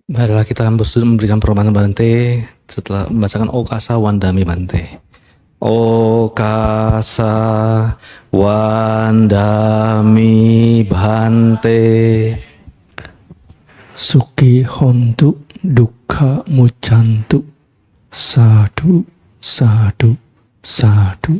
Marilah kita memberikan permohonan Bante setelah membacakan Okasa Wandami Bante. Okasa Wandami Bante. Suki hontu dukkha muccantu. Sadhu, sadhu, sadhu.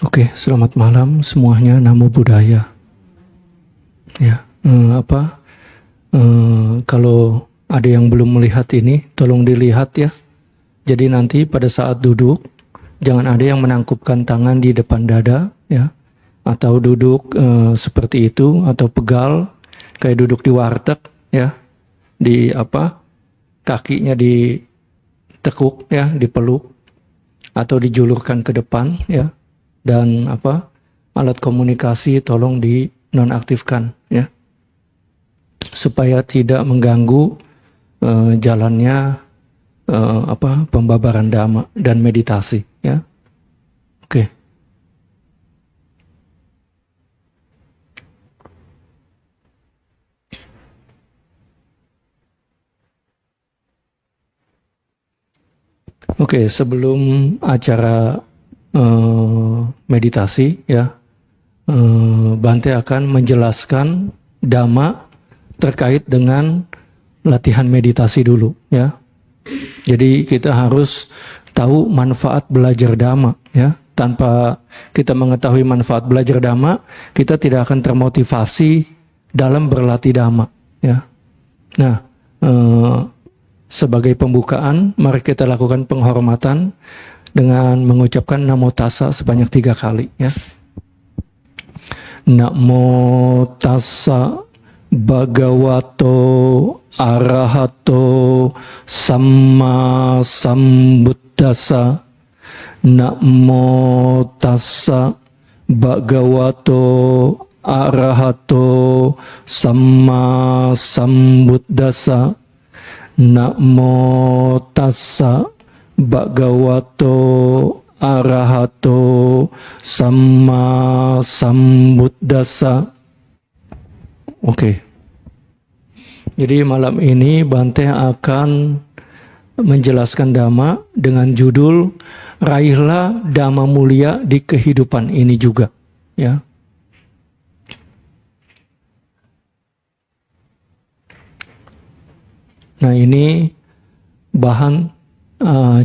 Oke, selamat malam semuanya. Namo Buddhaya. Ya, kalau ada yang belum melihat ini, tolong dilihat ya. Jadi nanti pada saat duduk, jangan ada yang menangkupkan tangan di depan dada, ya, atau duduk seperti itu, atau pegal, kayak duduk di warteg, ya, di kakinya ditekuk, ya, dipeluk, atau dijulurkan ke depan, ya. Dan alat komunikasi tolong dinonaktifkan ya, supaya tidak mengganggu jalannya pembabaran dhamma dan meditasi ya. Oke. Oke, sebelum acara meditasi ya, Bante akan menjelaskan dhamma terkait dengan latihan meditasi dulu ya. Jadi kita harus tahu manfaat belajar dhamma ya. Tanpa kita mengetahui manfaat belajar dhamma, kita tidak akan termotivasi dalam berlatih dhamma ya. Nah, sebagai pembukaan, mari kita lakukan penghormatan dengan mengucapkan Namo Tassa sebanyak 3 kali ya. Namo Tassa Bhagavato Arahato Samma Sambuddhassa. Namo Tassa Bhagavato Arahato Samma Sambuddhassa. Namo Tassa Bhagavato Arahato Samma Sambuddhassa. Oke. Jadi malam ini Bante akan menjelaskan dhamma dengan judul Raihlah Dhamma Mulia di Kehidupan Ini Juga ya. Nah, ini bahan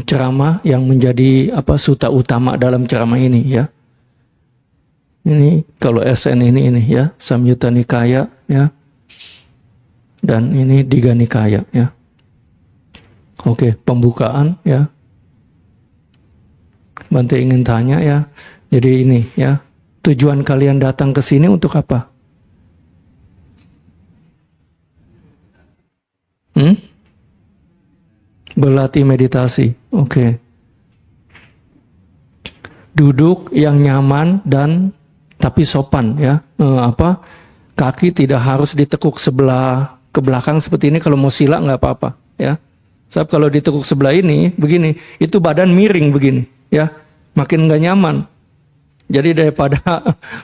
ceramah yang menjadi sutta utama dalam ceramah ini ya. Ini kalau SN ini ya, Samyutta Nikaya ya. Dan ini Digha Nikaya ya. Oke, pembukaan ya. Bante ingin tanya ya. Jadi ini ya, tujuan kalian datang ke sini untuk apa? Berlatih meditasi. Oke. Duduk yang nyaman dan tapi sopan ya. Kaki tidak harus ditekuk sebelah ke belakang seperti ini. Kalau mau sila nggak apa-apa ya. Sebab kalau ditekuk sebelah ini begini, itu badan miring begini ya, makin nggak nyaman. Jadi daripada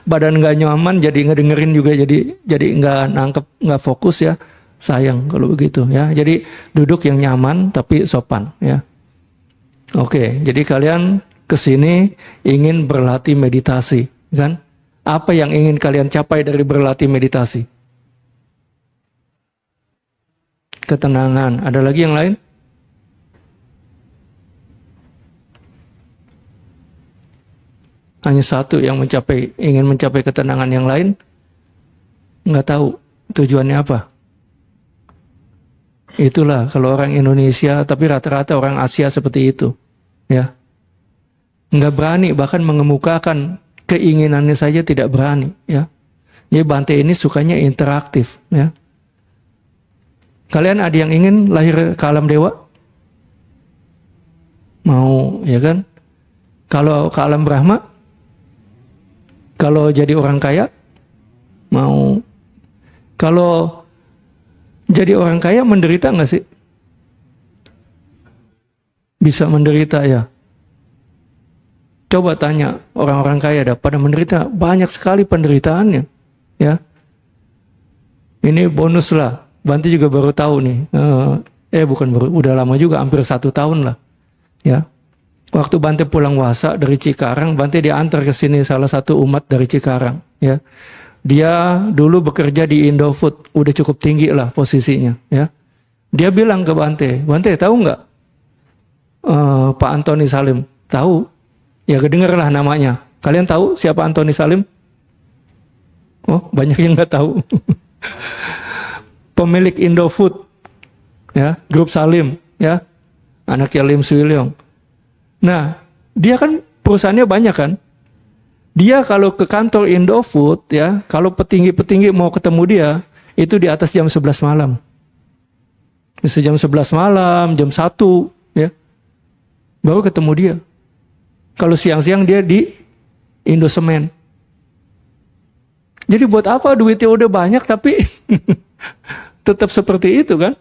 badan nggak nyaman, jadi ngedengerin juga jadi nggak nangkep, nggak fokus ya. Sayang kalau begitu ya. Jadi duduk yang nyaman tapi sopan ya. Oke, jadi kalian kesini ingin berlatih meditasi kan? Apa yang ingin kalian capai dari berlatih meditasi? Ketenangan. Ada lagi yang lain? Hanya satu yang ingin mencapai ketenangan, yang lain nggak tahu tujuannya apa. Itulah kalau orang Indonesia, tapi rata-rata orang Asia seperti itu ya. Nggak berani bahkan mengemukakan keinginannya saja, tidak berani ya. Jadi Bante ini sukanya interaktif ya. Kalian ada yang ingin lahir ke alam dewa? Mau ya kan? Kalau ke alam Brahma? Kalau jadi orang kaya? Mau kalau jadi orang kaya menderita nggak sih? Bisa menderita ya. Coba tanya orang-orang kaya dah pada menderita, banyak sekali penderitaannya, ya. Ini bonus lah. Banti juga baru tahu nih. Bukan baru, udah lama juga, hampir 1 tahun lah, ya. Waktu Bante pulang wasa dari Cikarang, Bante diantar ke sini salah satu umat dari Cikarang, ya. Dia dulu bekerja di Indofood, udah cukup tinggi lah posisinya, ya. Dia bilang ke Bante, Bante tahu nggak Pak Antoni Salim? Tahu, ya kedengerlah namanya. Kalian tahu siapa Antoni Salim? Oh, banyak yang nggak tahu. Pemilik Indofood, ya, grup Salim, ya, anaknya Lim Swee Leong. Nah, dia kan perusahaannya banyak kan. Dia kalau ke kantor Indofood, ya, kalau petinggi-petinggi mau ketemu dia, itu di atas jam 11 malam. Bisa jam 11 malam, jam 1, ya, baru ketemu dia. Kalau siang-siang dia di Indosemen. Jadi buat apa duitnya udah banyak tapi tetap seperti itu kan?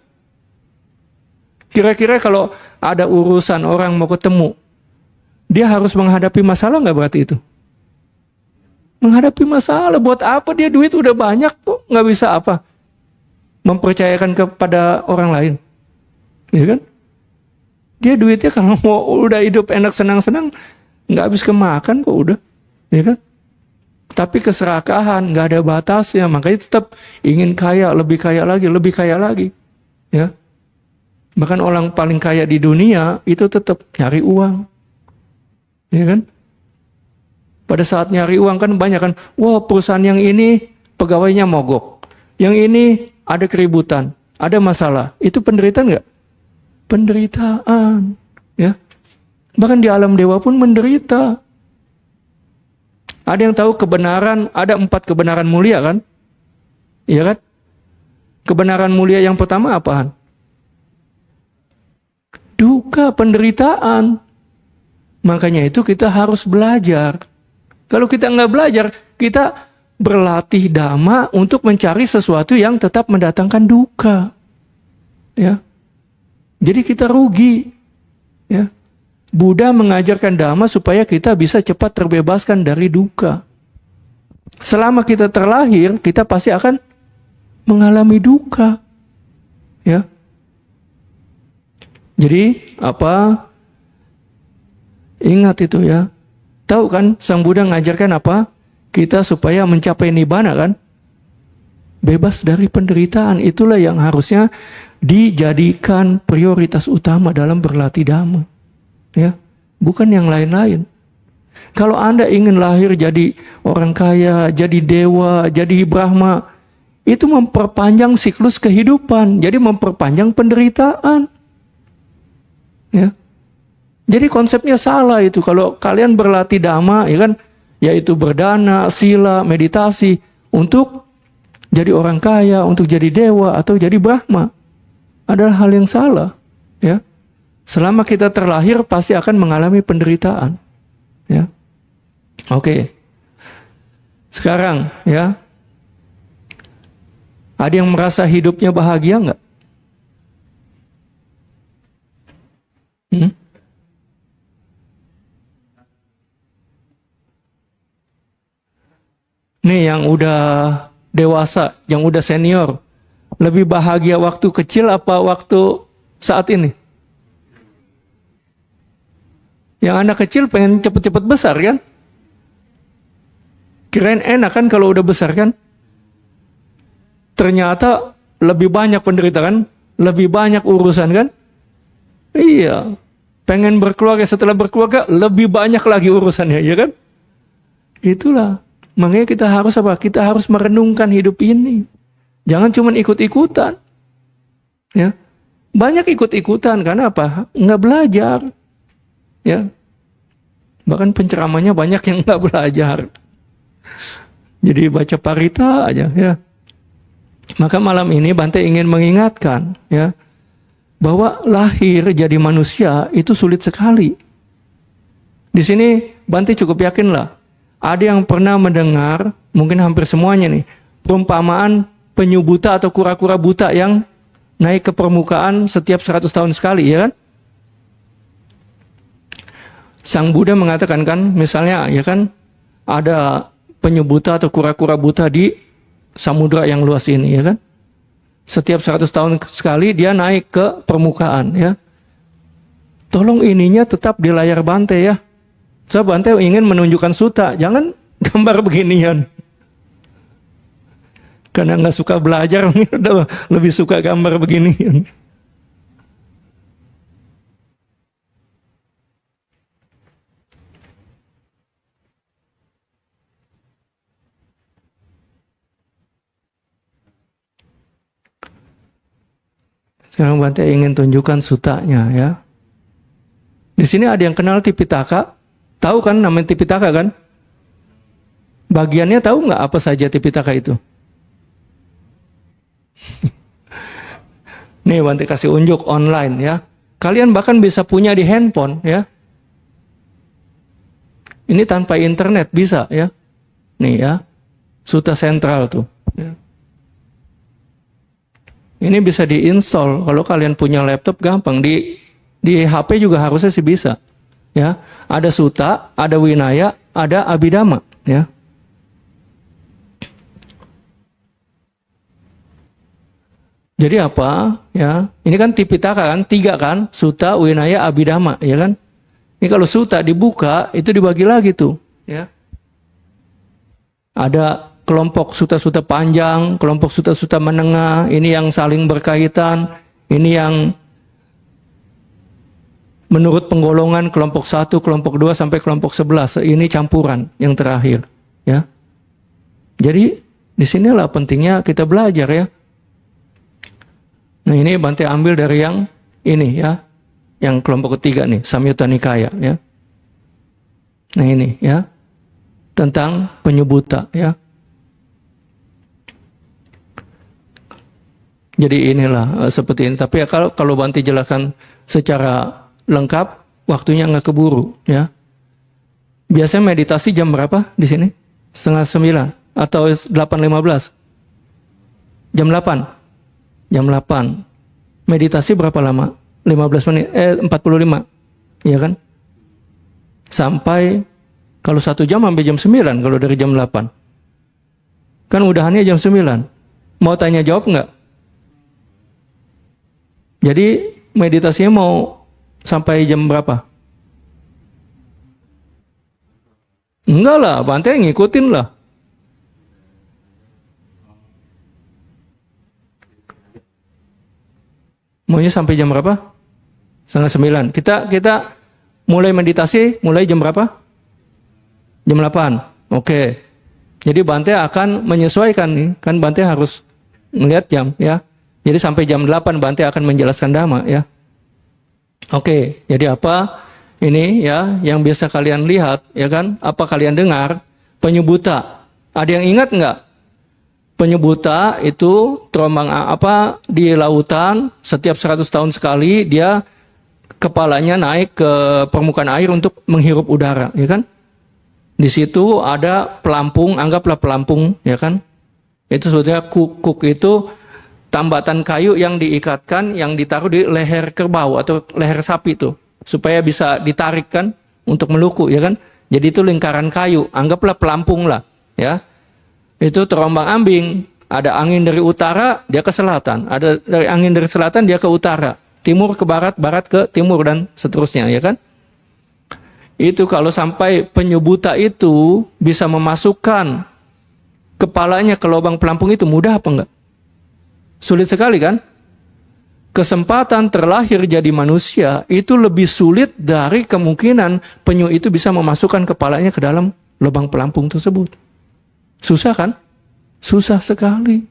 Kira-kira kalau ada urusan orang mau ketemu, dia harus menghadapi masalah nggak berarti itu? Menghadapi masalah, buat apa dia duit udah banyak kok nggak bisa apa? Mempercayakan kepada orang lain, ya kan? Dia duitnya kalau mau udah hidup enak senang-senang nggak habis kemakan kok udah, ya kan? Tapi keserakahan nggak ada batasnya, makanya tetap ingin kaya, lebih kaya lagi, ya. Bahkan orang paling kaya di dunia itu tetap nyari uang, ya kan? Pada saat nyari uang kan banyak kan, wah perusahaan yang ini pegawainya mogok, yang ini ada keributan, ada masalah, itu penderitaan nggak? Penderitaan, ya. Bahkan di alam dewa pun menderita. Ada yang tahu kebenaran, ada 4 kebenaran mulia kan? Iya kan? Kebenaran mulia yang pertama apaan? Duka, penderitaan. Makanya itu kita harus belajar. Kalau kita nggak belajar, kita berlatih dhamma untuk mencari sesuatu yang tetap mendatangkan duka. Ya. Jadi kita rugi. Ya. Buddha mengajarkan dhamma supaya kita bisa cepat terbebaskan dari duka. Selama kita terlahir, kita pasti akan mengalami duka. Ya. Jadi, ingat itu ya. Tahu kan, Sang Buddha mengajarkan apa? Kita supaya mencapai nibbana kan? Bebas dari penderitaan. Itulah yang harusnya dijadikan prioritas utama dalam berlatih dhamma. Ya, bukan yang lain-lain. Kalau Anda ingin lahir jadi orang kaya, jadi dewa, jadi Brahma, itu memperpanjang siklus kehidupan, jadi memperpanjang penderitaan. Ya. Jadi konsepnya salah itu. Kalau kalian berlatih dhamma, ya kan, yaitu berdana, sila, meditasi untuk jadi orang kaya, untuk jadi dewa atau jadi Brahma, adalah hal yang salah. Ya. Selama kita terlahir pasti akan mengalami penderitaan. Ya. Oke. Sekarang ya. Ada yang merasa hidupnya bahagia nggak? Nih yang udah dewasa, yang udah senior, lebih bahagia waktu kecil apa waktu saat ini? Yang anak kecil pengen cepet-cepet besar kan? Kirain enak kan kalau udah besar kan? Ternyata lebih banyak penderitaan, lebih banyak urusan kan? Iya. Pengen berkeluarga, setelah berkeluarga lebih banyak lagi urusannya, ya kan? Itulah. Makanya kita harus apa? Kita harus merenungkan hidup ini. Jangan cuma ikut-ikutan. Ya. Banyak ikut-ikutan karena apa? Nggak belajar. Ya, bahkan penceramahnya banyak yang nggak belajar, jadi baca parita aja ya. Maka malam ini Bante ingin mengingatkan ya, bahwa lahir jadi manusia itu sulit sekali. Di sini Bante cukup yakin lah, ada yang pernah mendengar, mungkin hampir semuanya nih, perumpamaan penyu buta atau kura-kura buta yang naik ke permukaan setiap 100 tahun sekali, ya kan? Sang Buddha mengatakan kan, misalnya ya kan, ada penyu buta atau kura-kura buta di samudra yang luas ini, ya kan? Setiap 100 tahun sekali dia naik ke permukaan, ya. Tolong ininya tetap di layar Bante ya. Saya Bante ingin menunjukkan suta, jangan gambar beginian. Karena nggak suka belajar, udah lebih suka gambar beginian. Sekarang Bante ingin tunjukkan sutanya ya. Di sini ada yang kenal Tipitaka, tahu kan namanya Tipitaka kan? Bagiannya tahu nggak apa saja Tipitaka itu? Nih Bante kasih unjuk online ya. Kalian bahkan bisa punya di handphone ya. Ini tanpa internet bisa ya. Nih ya. Suta sentral tuh. Ya. Ini bisa diinstal kalau kalian punya laptop gampang di HP juga harusnya sih bisa. Ya. Ada suta, ada winaya, ada abhidhamma ya. Jadi apa? Ya, ini kan Tipitaka kan, 3 kan, Suta, Winaya, Abhidhamma, ya kan? Ini kalau Suta dibuka, itu dibagi lagi tuh, ya. Ada kelompok suta-suta panjang, kelompok suta-suta menengah, ini yang saling berkaitan, ini yang menurut penggolongan kelompok 1, kelompok 2 sampai kelompok 11. Ini campuran yang terakhir, ya. Jadi disinilah pentingnya kita belajar ya. Nah ini Bante ambil dari yang ini ya, yang kelompok ketiga nih, Samyutta Nikaya ya. Nah ini ya, tentang penyu buta ya. Jadi inilah seperti ini. Tapi ya kalau Bante jelaskan secara lengkap, waktunya nggak keburu ya. Biasanya meditasi jam berapa di sini? 8:30 atau 8:15? Jam 8? Jam 8. Meditasi berapa lama? 15 menit, 45. Iya kan? Sampai, kalau 1 jam sampai jam 9, kalau dari jam 8. Kan udahannya jam 9. Mau tanya jawab nggak? Jadi, meditasinya mau sampai jam berapa? Enggak lah, Bante ngikutin lah. Maunya sampai jam berapa? 8:30. Kita mulai meditasi, mulai jam berapa? Jam 8. Oke. Jadi Bante akan menyesuaikan nih. Kan Bante harus melihat jam ya. Jadi sampai jam 8 Bante akan menjelaskan Dhamma ya. Oke. Jadi apa? Ini ya yang biasa kalian lihat ya kan? Apa kalian dengar? Penyu buta. Ada yang ingat nggak? Penyu buta itu terombang di lautan, setiap 100 tahun sekali dia kepalanya naik ke permukaan air untuk menghirup udara, ya kan? Di situ ada pelampung, anggaplah pelampung, ya kan? Itu sebetulnya kuk itu tambatan kayu yang diikatkan, yang ditaruh di leher kerbau atau leher sapi itu, supaya bisa ditarik kan untuk meluku, ya kan? Jadi itu lingkaran kayu, anggaplah pelampung lah, ya. Itu terombang-ambing, ada angin dari utara, dia ke selatan, ada dari angin dari selatan, dia ke utara, timur ke barat, barat ke timur, dan seterusnya, ya kan? Itu kalau sampai penyu buta itu bisa memasukkan kepalanya ke lubang pelampung itu, mudah apa enggak? Sulit sekali kan? Kesempatan terlahir jadi manusia itu lebih sulit dari kemungkinan penyu itu bisa memasukkan kepalanya ke dalam lubang pelampung tersebut. Susah kan? Susah sekali.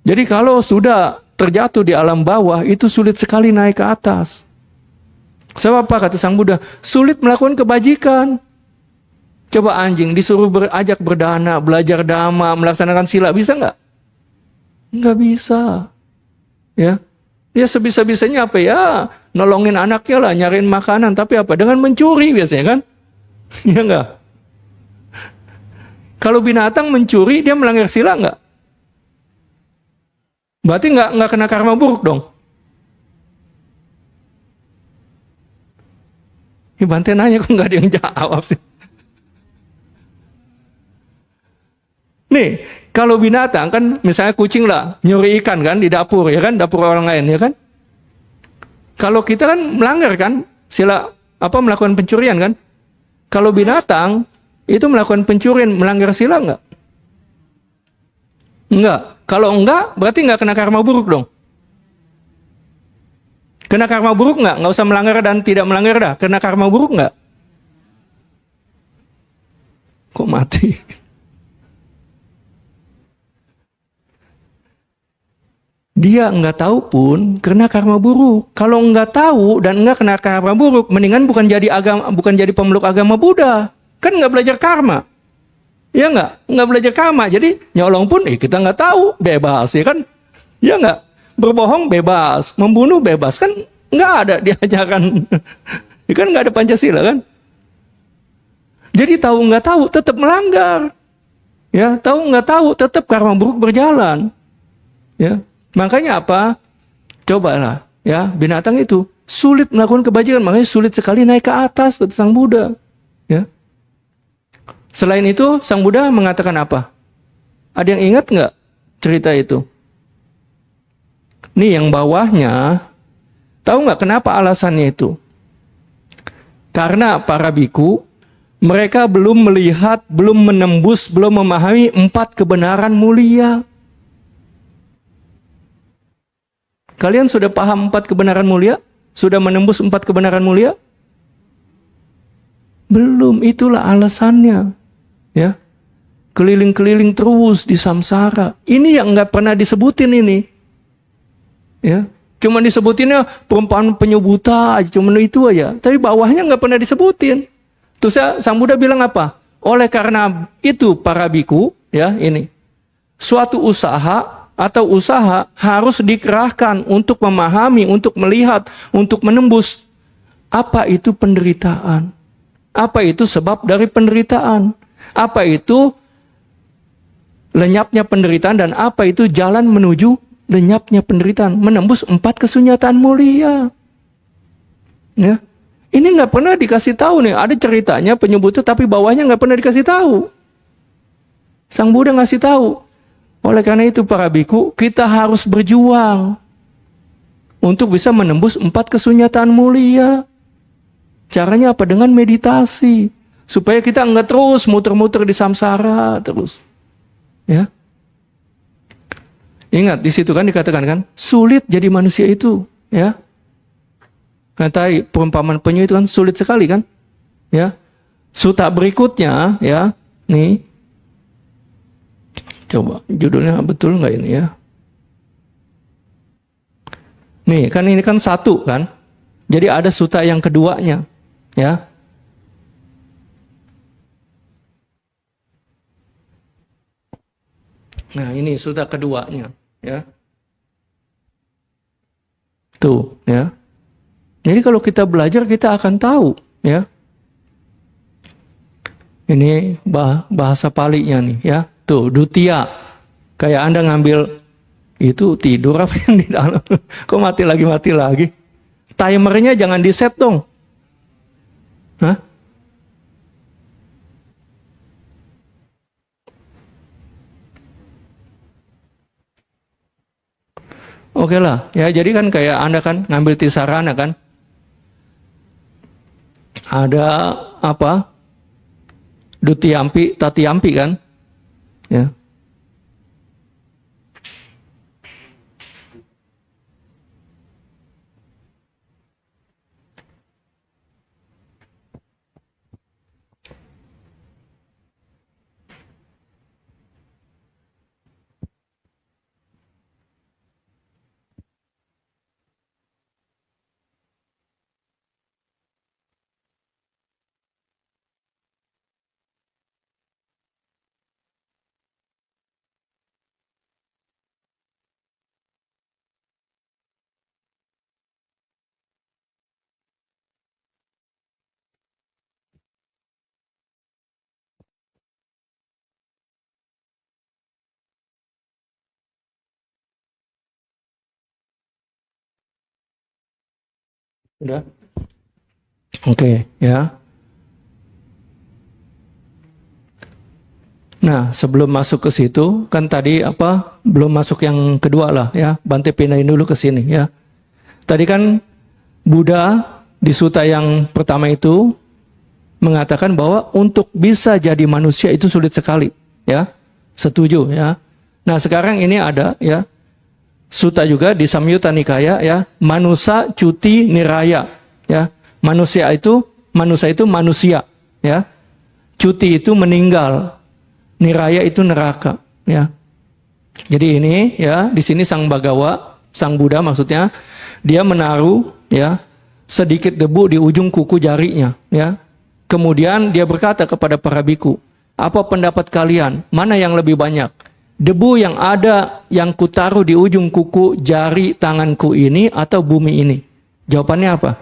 Jadi kalau sudah terjatuh di alam bawah, itu sulit sekali naik ke atas. Sebab apa kata Sang Buddha? Sulit melakukan kebajikan. Coba anjing disuruh ajak berdana, belajar dhamma, melaksanakan sila, bisa nggak? Nggak bisa. Ya, dia sebisa-bisanya apa ya? Nolongin anaknya lah, nyariin makanan. Tapi apa? Dengan mencuri biasanya kan? Ya nggak? Kalau binatang mencuri, dia melanggar sila nggak? Berarti nggak kena karma buruk dong. Ini Bante nanya kok nggak ada yang jawab sih. Nih, kalau binatang kan, misalnya kucing lah, nyuri ikan kan di dapur ya kan, dapur orang lain ya kan. Kalau kita kan melanggar kan, melakukan pencurian kan. Kalau binatang itu melakukan pencurian, melanggar sila nggak? Enggak. Kalau enggak, berarti nggak kena karma buruk dong. Kena karma buruk nggak? Nggak usah melanggar dan tidak melanggar dah. Kena karma buruk nggak? Kok mati? Dia nggak tahu pun kena karma buruk. Kalau nggak tahu dan nggak kena karma buruk, mendingan bukan jadi pemeluk agama Buddha. Kan nggak belajar karma. Ya nggak belajar karma. Jadi nyolong pun kita nggak tahu, bebas ya kan? Ya nggak, berbohong bebas, membunuh bebas kan? Nggak ada diajarkan. Ya kan nggak ada Pancasila kan? Jadi tahu nggak tahu tetap melanggar. Ya tahu nggak tahu tetap karma buruk berjalan. Ya. Makanya apa? Cobalah, ya, binatang itu sulit melakukan kebajikan, makanya sulit sekali naik ke atas kata Sang Buddha. Ya. Selain itu, Sang Buddha mengatakan apa? Ada yang ingat nggak cerita itu? Nih yang bawahnya, tahu nggak kenapa alasannya itu? Karena para biku, mereka belum melihat, belum menembus, belum memahami 4 kebenaran mulia. Kalian sudah paham 4 kebenaran mulia? Sudah menembus 4 kebenaran mulia? Belum, itulah alasannya. Ya, keliling-keliling terus di samsara. Ini yang nggak pernah disebutin ini. Ya, cuma disebutinnya perumpamaan penyu buta, cuma itu aja. Tapi bawahnya nggak pernah disebutin. Terus Sang Buddha bilang apa? Oleh karena itu para biku, ya ini, suatu usaha atau usaha harus dikerahkan untuk memahami, untuk melihat, untuk menembus apa itu penderitaan. Apa itu sebab dari penderitaan. Apa itu lenyapnya penderitaan dan apa itu jalan menuju lenyapnya penderitaan. Menembus 4 kesunyatan mulia. Ya. Ini nggak pernah dikasih tahu nih. Ada ceritanya penyebutnya tapi bawahnya nggak pernah dikasih tahu. Sang Buddha ngasih tahu. Oleh karena itu para biku, kita harus berjuang untuk bisa menembus 4 kesunyatan mulia. Caranya apa? Dengan meditasi. Supaya kita enggak terus muter-muter di samsara terus. Ya. Ingat di situ kan dikatakan kan, sulit jadi manusia itu, ya. Kata perumpamaan penyu itu kan sulit sekali kan? Ya. Suta berikutnya, ya. Nih. Coba judulnya betul nggak ini ya? Nih kan ini kan 1 kan? Jadi ada suta yang keduanya, ya. Nah ini suta keduanya, ya. Tuh, ya. Jadi kalau kita belajar kita akan tahu, ya. Ini bahasa Palinya nih, ya. Tuh, dutia. Kayak Anda ngambil itu tidur apa yang di dalam. Kok mati lagi. Timernya jangan di-set dong. Hah? Oke lah, ya jadi kan kayak Anda kan ngambil tisarana kan. Ada apa? Dutiampi, tatiampi kan? Ya. Udah? Oke, ya. Nah, sebelum masuk ke situ, kan tadi belum masuk yang kedua lah ya. Bante pindahin dulu ke sini ya. Tadi kan Buddha di sutta yang pertama itu mengatakan bahwa untuk bisa jadi manusia itu sulit sekali ya. Setuju ya. Nah, sekarang ini ada ya sutta juga di Samyutta Nikaya ya, Manusa Cuti Niraya ya. Manusia itu manusia ya. Cuti itu meninggal. Niraya itu neraka ya. Jadi ini ya, di sini Sang Bhagawa, Sang Buddha maksudnya, dia menaruh ya sedikit debu di ujung kuku jarinya ya. Kemudian dia berkata kepada para biku, apa pendapat kalian? Mana yang lebih banyak? Debu yang ada yang kutaruh di ujung kuku jari tanganku ini atau bumi ini? Jawabannya apa?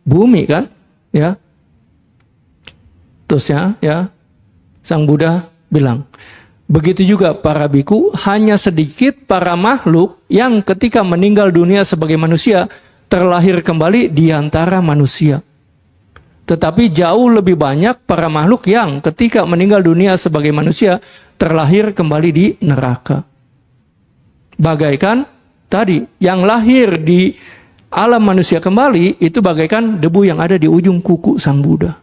Bumi kan? Ya. Terusnya ya, Sang Buddha bilang, begitu juga para biku, hanya sedikit para makhluk yang ketika meninggal dunia sebagai manusia terlahir kembali di antara manusia. Tetapi jauh lebih banyak para makhluk yang ketika meninggal dunia sebagai manusia terlahir kembali di neraka. Bagaikan tadi, yang lahir di alam manusia kembali itu bagaikan debu yang ada di ujung kuku Sang Buddha.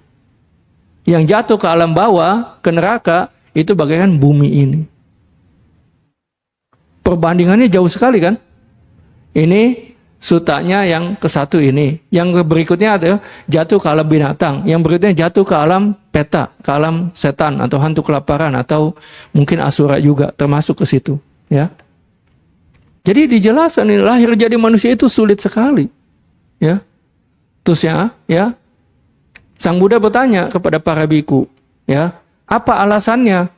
Yang jatuh ke alam bawah, ke neraka, itu bagaikan bumi ini. Perbandingannya jauh sekali kan? Ini sutanya yang ke-1 ini. Yang berikutnya ada jatuh ke alam binatang. Yang berikutnya jatuh ke alam peta, ke alam setan atau hantu kelaparan atau mungkin asura juga termasuk ke situ, ya. Jadi dijelaskan ini lahir jadi manusia itu sulit sekali, ya. Terusnya, ya. Sang Buddha bertanya kepada para biku, ya, apa alasannya?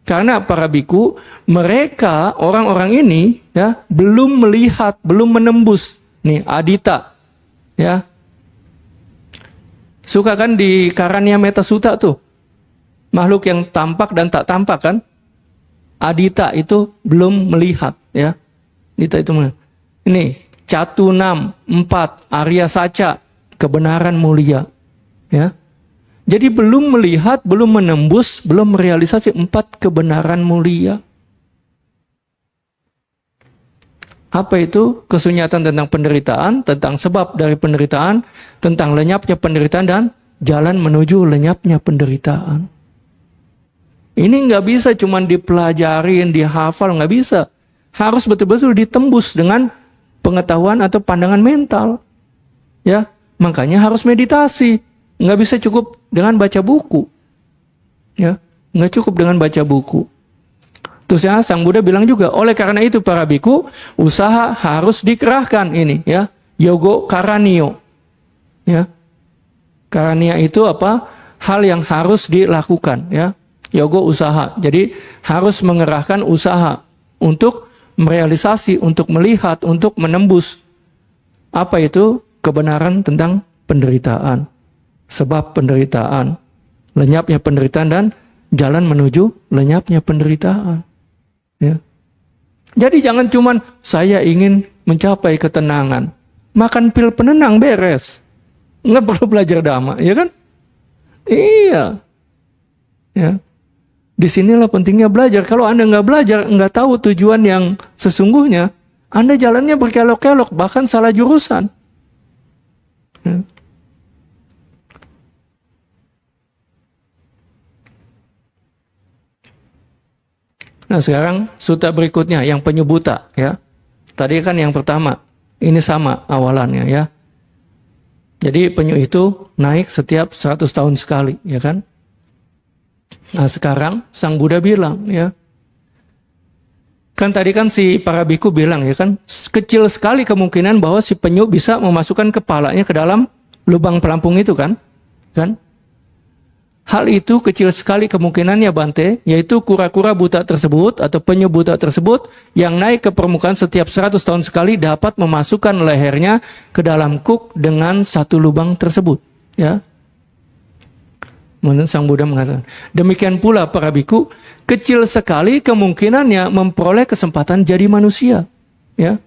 Karena para biku, mereka orang-orang ini ya belum melihat, belum menembus nih adita, ya. Suka kan di Karanya Metta Sutta tuh, makhluk yang tampak dan tak tampak kan? Adita itu belum melihat, ya. Adita itu melihat. Ini Catunam 4 Arya Saca, kebenaran mulia. Ya, jadi belum melihat, belum menembus, belum merealisasi 4 kebenaran mulia. Apa itu? Kesunyatan tentang penderitaan, tentang sebab dari penderitaan, tentang lenyapnya penderitaan dan jalan menuju lenyapnya penderitaan. Ini nggak bisa cuma dipelajarin, dihafal, nggak bisa. Harus betul-betul ditembus dengan pengetahuan atau pandangan mental. Ya, makanya harus meditasi. Nggak bisa cukup dengan baca buku, ya, nggak cukup dengan baca buku. Terus ya, Sang Buddha bilang juga, oleh karena itu para biku, usaha harus dikerahkan ini, ya, yogo karanio, ya, karania itu apa? Hal yang harus dilakukan, ya, yogo usaha. Jadi harus mengerahkan usaha untuk merealisasi, untuk melihat, untuk menembus apa itu kebenaran tentang penderitaan. Sebab penderitaan, lenyapnya penderitaan dan jalan menuju lenyapnya penderitaan. Ya. Jadi jangan cuman saya ingin mencapai ketenangan, makan pil penenang beres, nggak perlu belajar dhamma, ya kan? Iya. Ya. Disinilah pentingnya belajar. Kalau Anda nggak belajar, nggak tahu tujuan yang sesungguhnya, Anda jalannya berkelok-kelok, bahkan salah jurusan. Ya. Nah sekarang sutta berikutnya yang penyebuta, ya. Tadi kan yang pertama, ini sama awalannya, ya. Jadi penyu itu naik setiap 100 tahun sekali, ya kan? Nah sekarang Sang Buddha bilang, ya. Kan tadi kan si para biku bilang, ya kan, kecil sekali kemungkinan bahwa si penyu bisa memasukkan kepalanya ke dalam lubang pelampung itu kan? Kan? Hal itu kecil sekali kemungkinannya Bante, yaitu kura-kura buta tersebut atau penyu buta tersebut yang naik ke permukaan setiap 100 tahun sekali dapat memasukkan lehernya ke dalam kuk dengan 1 lubang tersebut. Ya. Kemudian Sang Buddha mengatakan, demikian pula para biku, kecil sekali kemungkinannya memperoleh kesempatan jadi manusia. Ya.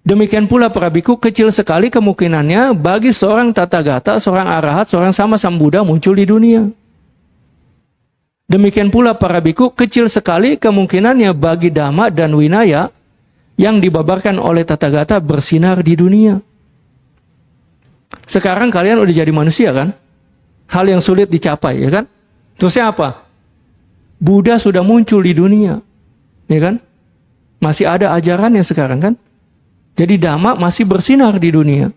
Demikian pula para biku, kecil sekali kemungkinannya bagi seorang Tathagata, seorang Arahat, seorang Sama Sambuddha muncul di dunia. Demikian pula para biku, kecil sekali kemungkinannya bagi Dhamma dan Winaya yang dibabarkan oleh Tathagata bersinar di dunia. Sekarang kalian udah jadi manusia kan? Hal yang sulit dicapai, ya kan? Terusnya apa? Buddha sudah muncul di dunia, ya kan? Masih ada ajarannya sekarang kan? Jadi Dhamma masih bersinar di dunia.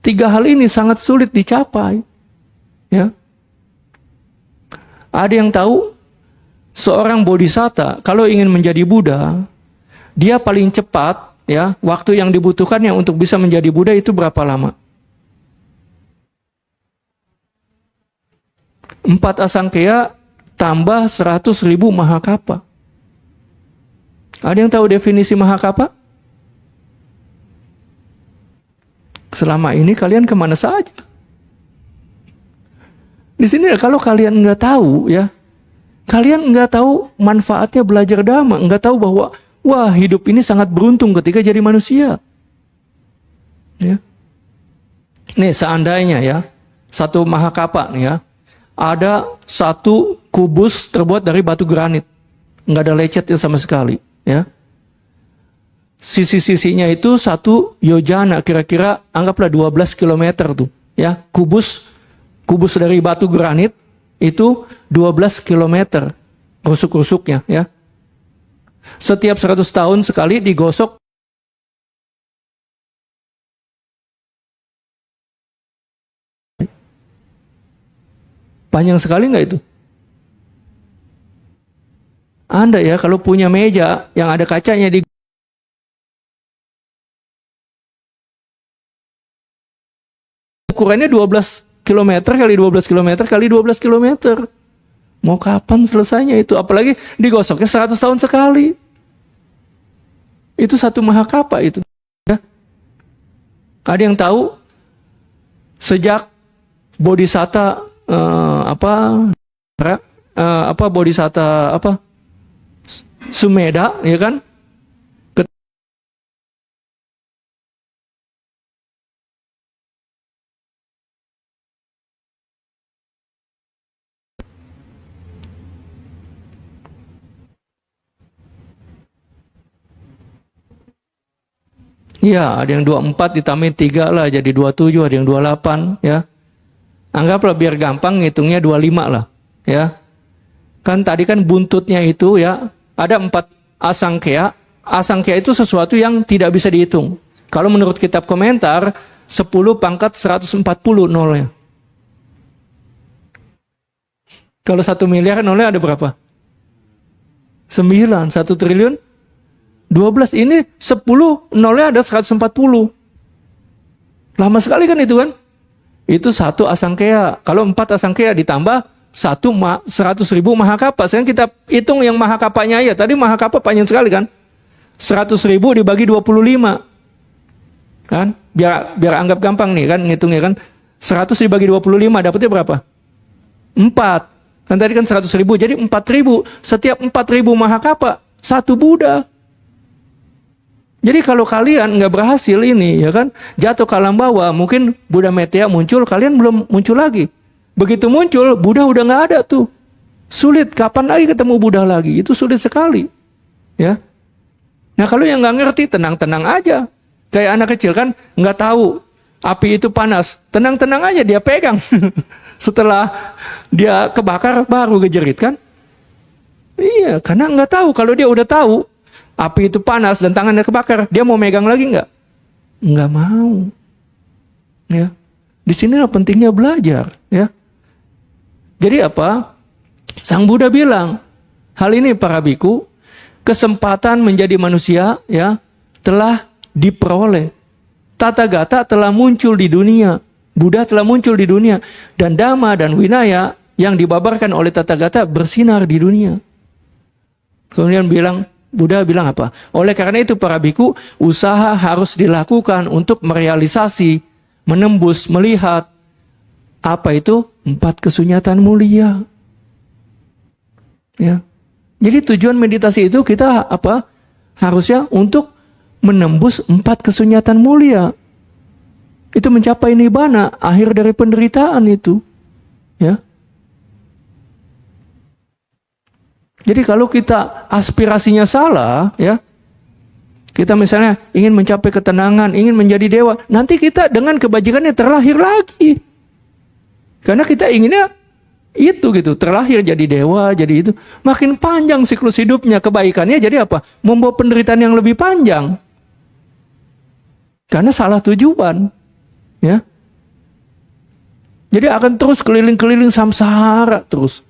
3 hal ini sangat sulit dicapai. Ya. Ada yang tahu seorang bodhisatta kalau ingin menjadi Buddha, dia paling cepat ya, waktu yang dibutuhkannya untuk bisa menjadi Buddha itu berapa lama? 4 asangkaya tambah 100.000 mahakapa. Ada yang tahu definisi mahakapa? Selama ini kalian kemana saja? Di sini kalau kalian nggak tahu ya, kalian nggak tahu manfaatnya belajar Dhamma, nggak tahu bahwa wah hidup ini sangat beruntung ketika jadi manusia. Ya. Nih seandainya ya, satu mahakapa nih ya, ada satu kubus terbuat dari batu granit, nggak ada lecetnya sama sekali. Ya. Sisi-sisinya itu 1 yojana, kira-kira anggaplah 12 km tuh, ya. Kubus dari batu granit itu 12 km rusuk-rusuknya, ya. Setiap 100 tahun sekali digosok. Panjang sekali nggak itu? Anda ya kalau punya meja yang ada kacanya di ukurannya 12 km kali 12 km kali 12 km. Mau kapan selesainya itu? Apalagi digosoknya 100 tahun sekali. Itu satu mahakapa itu. Ya. Ada yang tahu sejak bodhisatta bodhisatta Sumedha, ya kan? Ya, ada yang 24 ditambah 3 lah, jadi 27, ada yang 28, ya. Anggaplah biar gampang ngitungnya 25 lah, ya. Kan tadi kan buntutnya itu ya, ada 4 asangkaya. Asangkaya itu sesuatu yang tidak bisa dihitung. Kalau menurut kitab komentar, 10 pangkat 140 nolnya. Kalau 1 miliar nolnya ada berapa? 9, 1 triliun 12, ini 10 nolnya ada 140. Lama sekali kan itu kan? Itu 1 asangkaya. Kalau 4 asangkaya ditambah 100.000 mahakapa. Sekarang kita hitung yang mahakapanya ya. Tadi mahakapa panjang sekali kan? 100.000 dibagi 25. Kan? Biar anggap gampang nih kan ngitungnya kan. 100 dibagi 25 dapatnya berapa? 4. Kan tadi kan 100.000 jadi 4.000. Setiap 4.000 mahakapa 1 Buddha. Jadi kalau kalian nggak berhasil ini, ya kan, jatuh ke alam bawah, mungkin Buddha Metteyya muncul, kalian belum muncul lagi. Begitu muncul, Buddha udah nggak ada tuh. Sulit, kapan lagi ketemu Buddha lagi? Itu sulit sekali. Ya. Nah kalau yang nggak ngerti, tenang-tenang aja. Kayak anak kecil kan, nggak tahu api itu panas. Tenang-tenang aja dia pegang. Setelah dia kebakar, baru gejerit kan? Iya, karena nggak tahu. Kalau dia udah tahu, api itu panas dan tangannya kebakar, dia mau megang lagi nggak? Nggak mau. Ya, di sinilah pentingnya belajar. Ya, jadi apa? Sang Buddha bilang, hal ini para biku, kesempatan menjadi manusia ya telah diperoleh. Tathagata telah muncul di dunia, Buddha telah muncul di dunia, dan Dhamma dan Winaya yang dibabarkan oleh Tathagata bersinar di dunia. Kemudian Buddha bilang apa? Oleh karena itu para biku, usaha harus dilakukan untuk merealisasi, menembus, melihat apa itu 4 kesunyatan mulia. Ya. Jadi tujuan meditasi itu kita apa? Harusnya untuk menembus 4 kesunyatan mulia. Itu mencapai nibbana, akhir dari penderitaan itu. Ya. Jadi kalau kita aspirasinya salah, ya, kita misalnya ingin mencapai ketenangan, ingin menjadi dewa, nanti kita dengan kebajikannya terlahir lagi. Karena kita inginnya itu gitu, terlahir jadi dewa, jadi itu. Makin panjang siklus hidupnya, kebaikannya jadi apa? Membawa penderitaan yang lebih panjang. Karena salah tujuan. Ya. Jadi akan terus keliling-keliling samsara terus.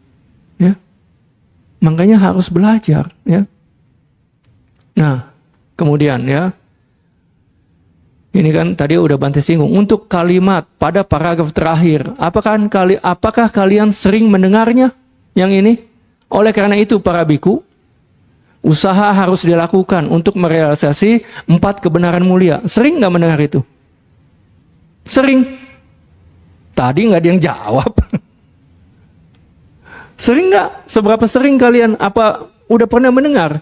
Ya. Makanya harus belajar, ya. Nah, kemudian ya. Ini kan tadi udah Bante singgung untuk kalimat pada paragraf terakhir. Apakah kalian sering mendengarnya yang ini? Oleh karena itu para biku, usaha harus dilakukan untuk merealisasi 4 kebenaran mulia. Sering nggak mendengar itu? Sering. Tadi nggak ada yang jawab. Sering nggak? Seberapa sering kalian? Apa udah pernah mendengar?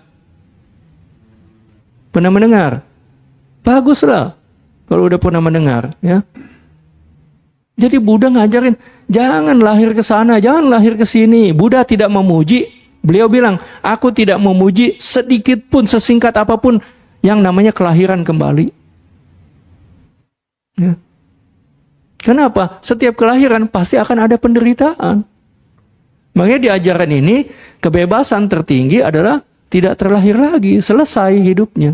Pernah mendengar? Baguslah kalau udah pernah mendengar, ya. Jadi Buddha ngajarin jangan lahir ke sana, jangan lahir ke sini. Buddha tidak memuji. Beliau bilang, aku tidak memuji sedikit pun, sesingkat apapun yang namanya kelahiran kembali. Ya. Kenapa? Setiap kelahiran pasti akan ada penderitaan. Makanya di ajaran ini, kebebasan tertinggi adalah tidak terlahir lagi, selesai hidupnya.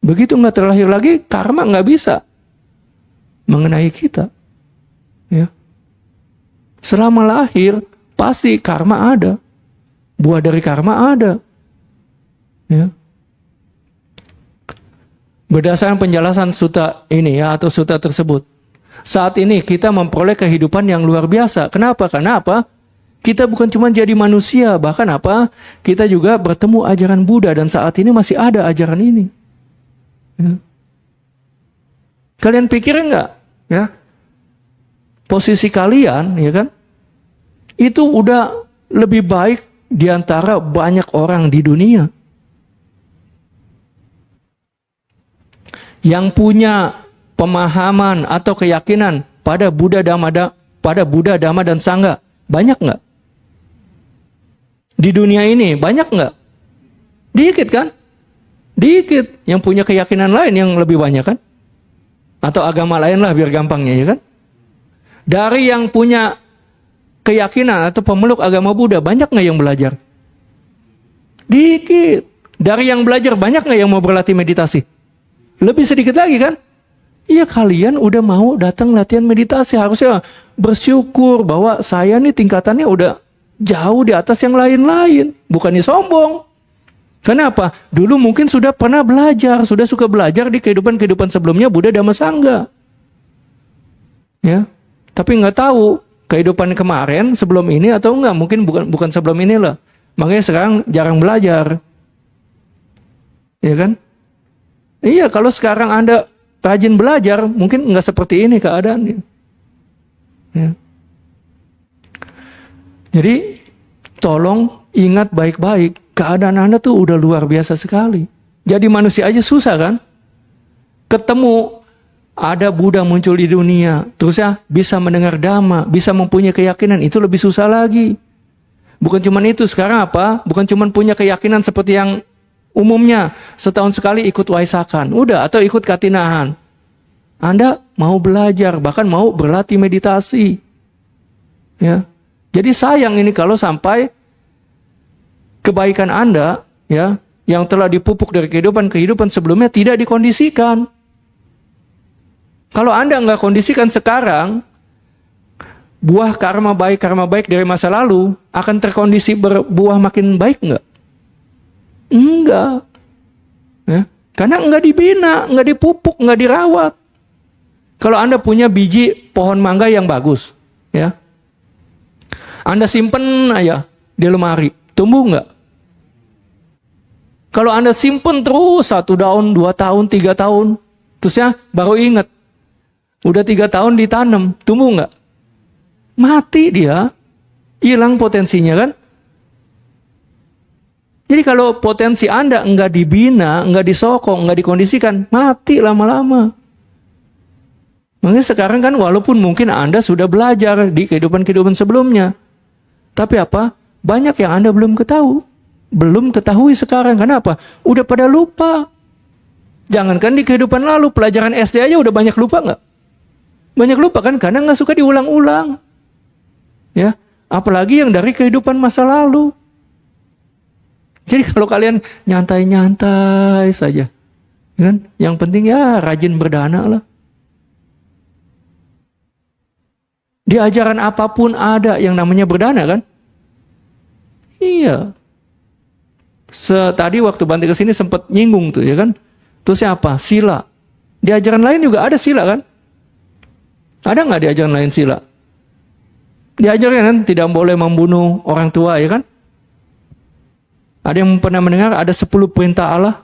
Begitu nggak terlahir lagi, karma nggak bisa mengenai kita. Ya. Selama lahir, pasti karma ada. Buah dari karma ada. Ya. Berdasarkan penjelasan sutta ini ya, atau sutta tersebut, saat ini kita memperoleh kehidupan yang luar biasa. Kenapa? Karena apa? Kita bukan cuma jadi manusia, bahkan apa? Kita juga bertemu ajaran Buddha dan saat ini masih ada ajaran ini. Ya. Kalian pikirin nggak? Ya, posisi kalian, ya kan? Itu udah lebih baik di antara banyak orang di dunia. Yang punya pemahaman atau keyakinan pada Buddha, Dhamma dan Sangha, banyak nggak? Di dunia ini banyak nggak? Dikit kan? Dikit. Yang punya keyakinan lain yang lebih banyak kan? Atau agama lain lah biar gampangnya, ya kan? Dari yang punya keyakinan atau pemeluk agama Buddha, banyak nggak yang belajar? Dikit. Dari yang belajar, banyak nggak yang mau berlatih meditasi? Lebih sedikit lagi kan? Iya, kalian udah mau datang latihan meditasi. Harusnya bersyukur bahwa saya nih tingkatannya udah jauh di atas yang lain-lain. Bukannya sombong. Kenapa? Dulu mungkin sudah pernah belajar, sudah suka belajar di kehidupan-kehidupan sebelumnya Buddha, Dhamma, Sangha. Ya, tapi nggak tahu kehidupan kemarin sebelum ini atau enggak. Mungkin bukan sebelum inilah. Makanya sekarang jarang belajar. Ya kan? Iya, kalau sekarang Anda rajin belajar, mungkin nggak seperti ini keadaannya. Ya. Jadi, tolong ingat baik-baik, keadaan Anda tuh udah luar biasa sekali. Jadi manusia aja susah kan? Ketemu ada Buddha muncul di dunia, terus ya bisa mendengar Dhamma, bisa mempunyai keyakinan, itu lebih susah lagi. Bukan cuma itu, sekarang apa? Bukan cuma punya keyakinan seperti yang umumnya, setahun sekali ikut waisakan, udah, atau ikut katinahan. Anda mau belajar, bahkan mau berlatih meditasi. Ya. Jadi sayang ini kalau sampai kebaikan Anda, ya, yang telah dipupuk dari kehidupan sebelumnya tidak dikondisikan. Kalau Anda nggak kondisikan sekarang, buah karma baik dari masa lalu akan terkondisi berbuah makin baik nggak? Enggak. Ya. Karena enggak dibina, enggak dipupuk, enggak dirawat. Kalau Anda punya biji pohon mangga yang bagus, ya, Anda simpen aja di lemari, tumbuh enggak? Kalau Anda simpen terus 1 tahun, 2 tahun, 3 tahun, terusnya baru ingat, udah 3 tahun ditanam, tumbuh enggak? Mati dia, hilang potensinya kan? Jadi kalau potensi Anda enggak dibina, enggak disokong, enggak dikondisikan, mati lama-lama. Makanya sekarang kan walaupun mungkin Anda sudah belajar di kehidupan-kehidupan sebelumnya, tapi apa? Banyak yang Anda belum ketahui sekarang. Kenapa? Udah pada lupa. Jangankan di kehidupan lalu, pelajaran SD aja udah banyak lupa nggak? Banyak lupa kan? Karena nggak suka diulang-ulang. Ya, apalagi yang dari kehidupan masa lalu. Jadi kalau kalian nyantai-nyantai saja, kan? Yang penting ya rajin berdana lah. Di ajaran apapun ada yang namanya berdana kan? Iya. Tadi waktu Bante kesini sempat nyinggung tuh ya kan? Terus apa? Sila. Di ajaran lain juga ada sila kan? Ada nggak di ajaran lain sila? Diajarkan kan tidak boleh membunuh orang tua ya kan? Ada yang pernah mendengar ada 10 perintah Allah?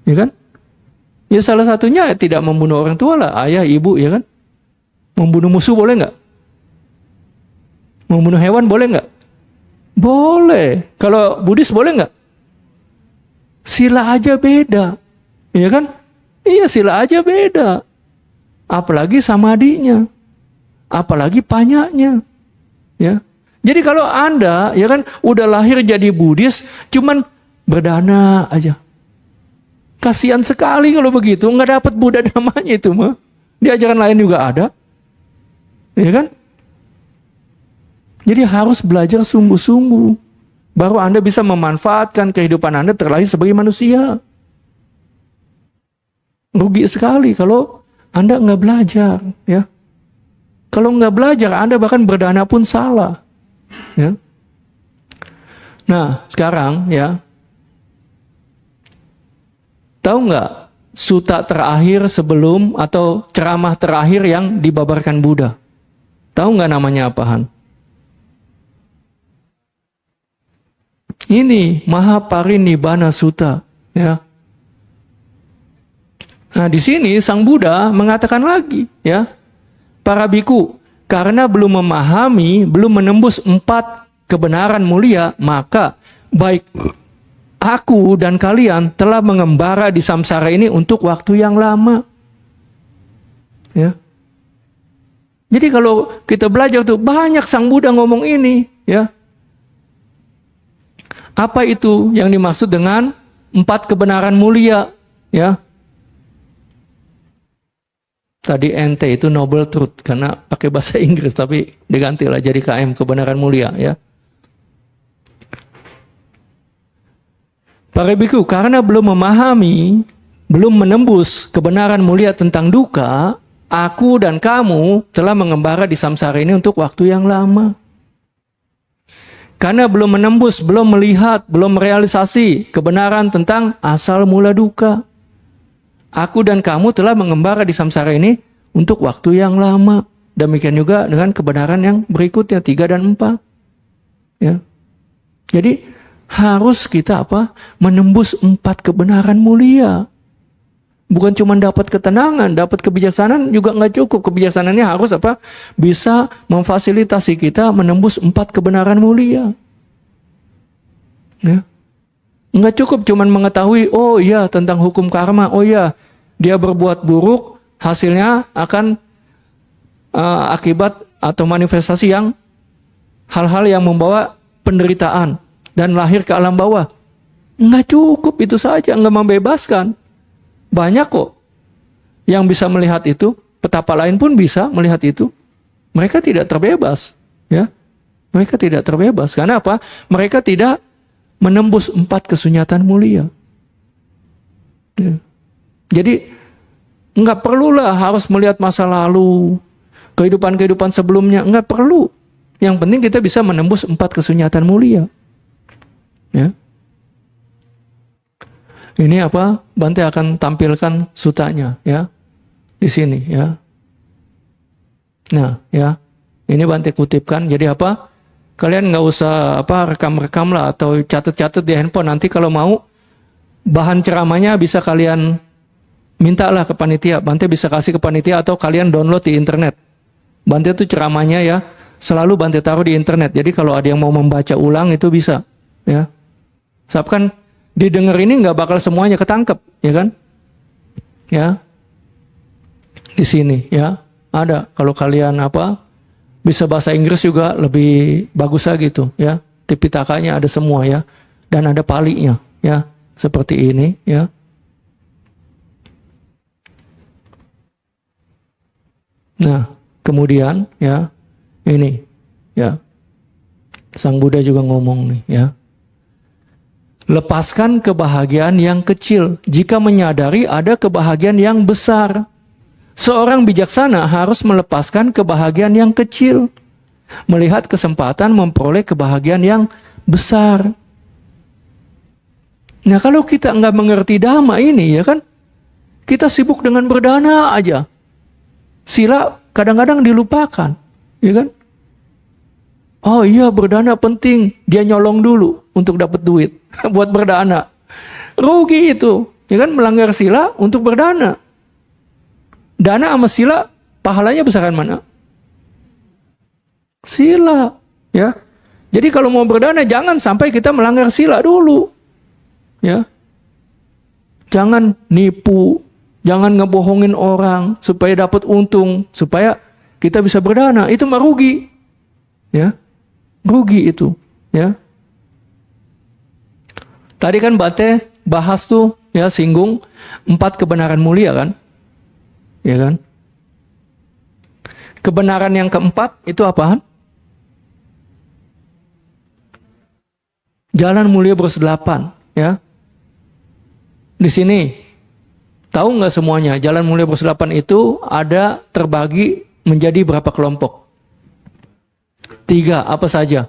Ya kan? Ya salah satunya tidak membunuh orang tua lah, ayah, ibu ya kan? Membunuh musuh boleh nggak? Membunuh hewan boleh nggak? Boleh. Kalau Buddhis boleh nggak? Sila aja beda. Iya kan? Iya, sila aja beda. Apalagi samadinya. Apalagi panyanya. Ya. Jadi kalau Anda ya kan udah lahir jadi Buddhis cuman berdana aja. Kasihan sekali kalau begitu, nggak dapat Buddha namanya itu mah. Di ajaran lain juga ada. Ya kan? Jadi harus belajar sungguh-sungguh. Baru Anda bisa memanfaatkan kehidupan Anda terlahir sebagai manusia. Rugi sekali kalau Anda nggak belajar, ya. Kalau nggak belajar, Anda bahkan berdana pun salah, ya. Nah, sekarang, ya, tahu nggak suta terakhir sebelum atau ceramah terakhir yang dibabarkan Buddha? Tahu nggak namanya apaan? Ini Mahaparinibbana Sutta, ya. Nah, di sini Sang Buddha mengatakan lagi, ya, para biku, karena belum memahami, belum menembus 4 kebenaran mulia, maka baik aku dan kalian telah mengembara di samsara ini untuk waktu yang lama. Ya. Jadi kalau kita belajar tuh banyak Sang Buddha ngomong ini, ya. Apa itu yang dimaksud dengan 4 kebenaran mulia, ya? Tadi NT itu noble truth karena pakai bahasa Inggris tapi digantilah jadi KM kebenaran mulia, ya. Para biku, karena belum memahami, belum menembus kebenaran mulia tentang duka, aku dan kamu telah mengembara di samsara ini untuk waktu yang lama. Karena belum menembus, belum melihat, belum merealisasi kebenaran tentang asal mula duka. Aku dan kamu telah mengembara di samsara ini untuk waktu yang lama. Demikian juga dengan kebenaran yang berikutnya 3 dan 4. Ya. Jadi harus kita apa? Menembus 4 kebenaran mulia. Bukan cuma dapat ketenangan, dapat kebijaksanaan juga nggak cukup. Kebijaksanaannya harus apa? Bisa memfasilitasi kita menembus 4 kebenaran mulia. Ya. Nggak cukup cuma mengetahui, oh iya tentang hukum karma, oh iya dia berbuat buruk, hasilnya akan akibat atau manifestasi yang hal-hal yang membawa penderitaan dan lahir ke alam bawah. Nggak cukup itu saja, nggak membebaskan. Banyak kok yang bisa melihat itu, petapa lain pun bisa melihat itu. Mereka tidak terbebas, ya. Mereka tidak terbebas. Karena apa? Mereka tidak menembus 4 kesunyatan mulia. Ya. Jadi nggak perlulah harus melihat masa lalu, kehidupan-kehidupan sebelumnya, nggak perlu. Yang penting kita bisa menembus 4 kesunyatan mulia. Ya. Ini apa? Bante akan tampilkan sutanya, ya, di sini, ya. Nah, ya, ini Bante kutipkan. Jadi apa? Kalian nggak usah apa rekam-rekam lah atau catat-catat di handphone. Nanti kalau mau bahan ceramahnya bisa kalian mintalah ke panitia. Bante bisa kasih ke panitia atau kalian download di internet. Bante itu ceramahnya ya selalu Bante taruh di internet. Jadi kalau ada yang mau membaca ulang itu bisa, ya. Sebab kan didengar ini nggak bakal semuanya ketangkep, ya kan? Ya, di sini ya ada. Kalau kalian bisa bahasa Inggris juga lebih bagus lagi gitu, ya. Tipitakanya ada semua ya, dan ada palinya, ya, seperti ini, ya. Nah, kemudian ya ini, ya, Sang Buddha juga ngomong nih, ya. Lepaskan kebahagiaan yang kecil jika menyadari ada kebahagiaan yang besar. Seorang bijaksana harus melepaskan kebahagiaan yang kecil, melihat kesempatan memperoleh kebahagiaan yang besar. Nah, kalau kita nggak mengerti dhamma ini, ya kan, kita sibuk dengan berdana aja. Sila kadang-kadang dilupakan, ya kan? Oh iya, berdana penting. Dia nyolong dulu untuk dapat duit buat berdana. Rugi itu, ya kan, melanggar sila untuk berdana. Dana sama sila pahalanya besaran mana? Sila, ya. Jadi kalau mau berdana jangan sampai kita melanggar sila dulu. Ya. Jangan nipu, jangan ngebohongin orang supaya dapat untung, supaya kita bisa berdana. Itu mah rugi. Ya. Rugi itu, ya. Tadi kan Bante bahas tuh, ya, singgung 4 kebenaran mulia kan? Ya kan? Kebenaran yang keempat itu apaan? Jalan mulia bersdelapan, ya. Di sini tahu nggak semuanya? Jalan mulia bersdelapan itu ada terbagi menjadi berapa kelompok? 3, apa saja?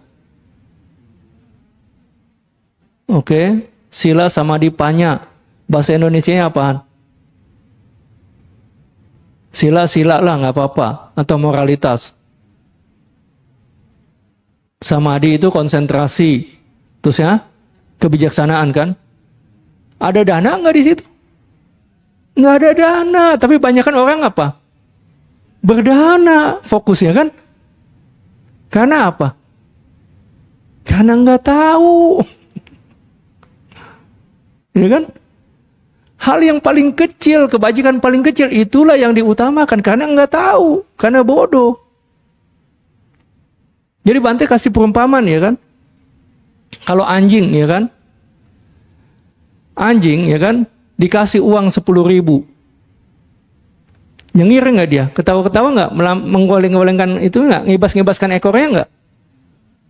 Oke, sila samadhi panya. Bahasa Indonesianya apaan? Sila-sila lah, nggak apa-apa. Atau moralitas. Samadhi itu konsentrasi. Terus ya, kebijaksanaan kan? Ada dana nggak di situ? Nggak ada dana, tapi banyak kan orang apa? Berdana, fokusnya kan? Karena apa? Karena nggak tahu. Ya kan? Hal yang paling kecil, kebajikan paling kecil, itulah yang diutamakan. Karena nggak tahu. Karena bodoh. Jadi Bante kasih perumpamaan, ya kan? Kalau anjing, ya kan? Anjing, ya kan? Dikasih uang 10.000. Nyengir nggak dia? Ketawa-ketawa nggak? Menggoleng-golengkan itu nggak? Ngibas-ngibaskan ekornya nggak?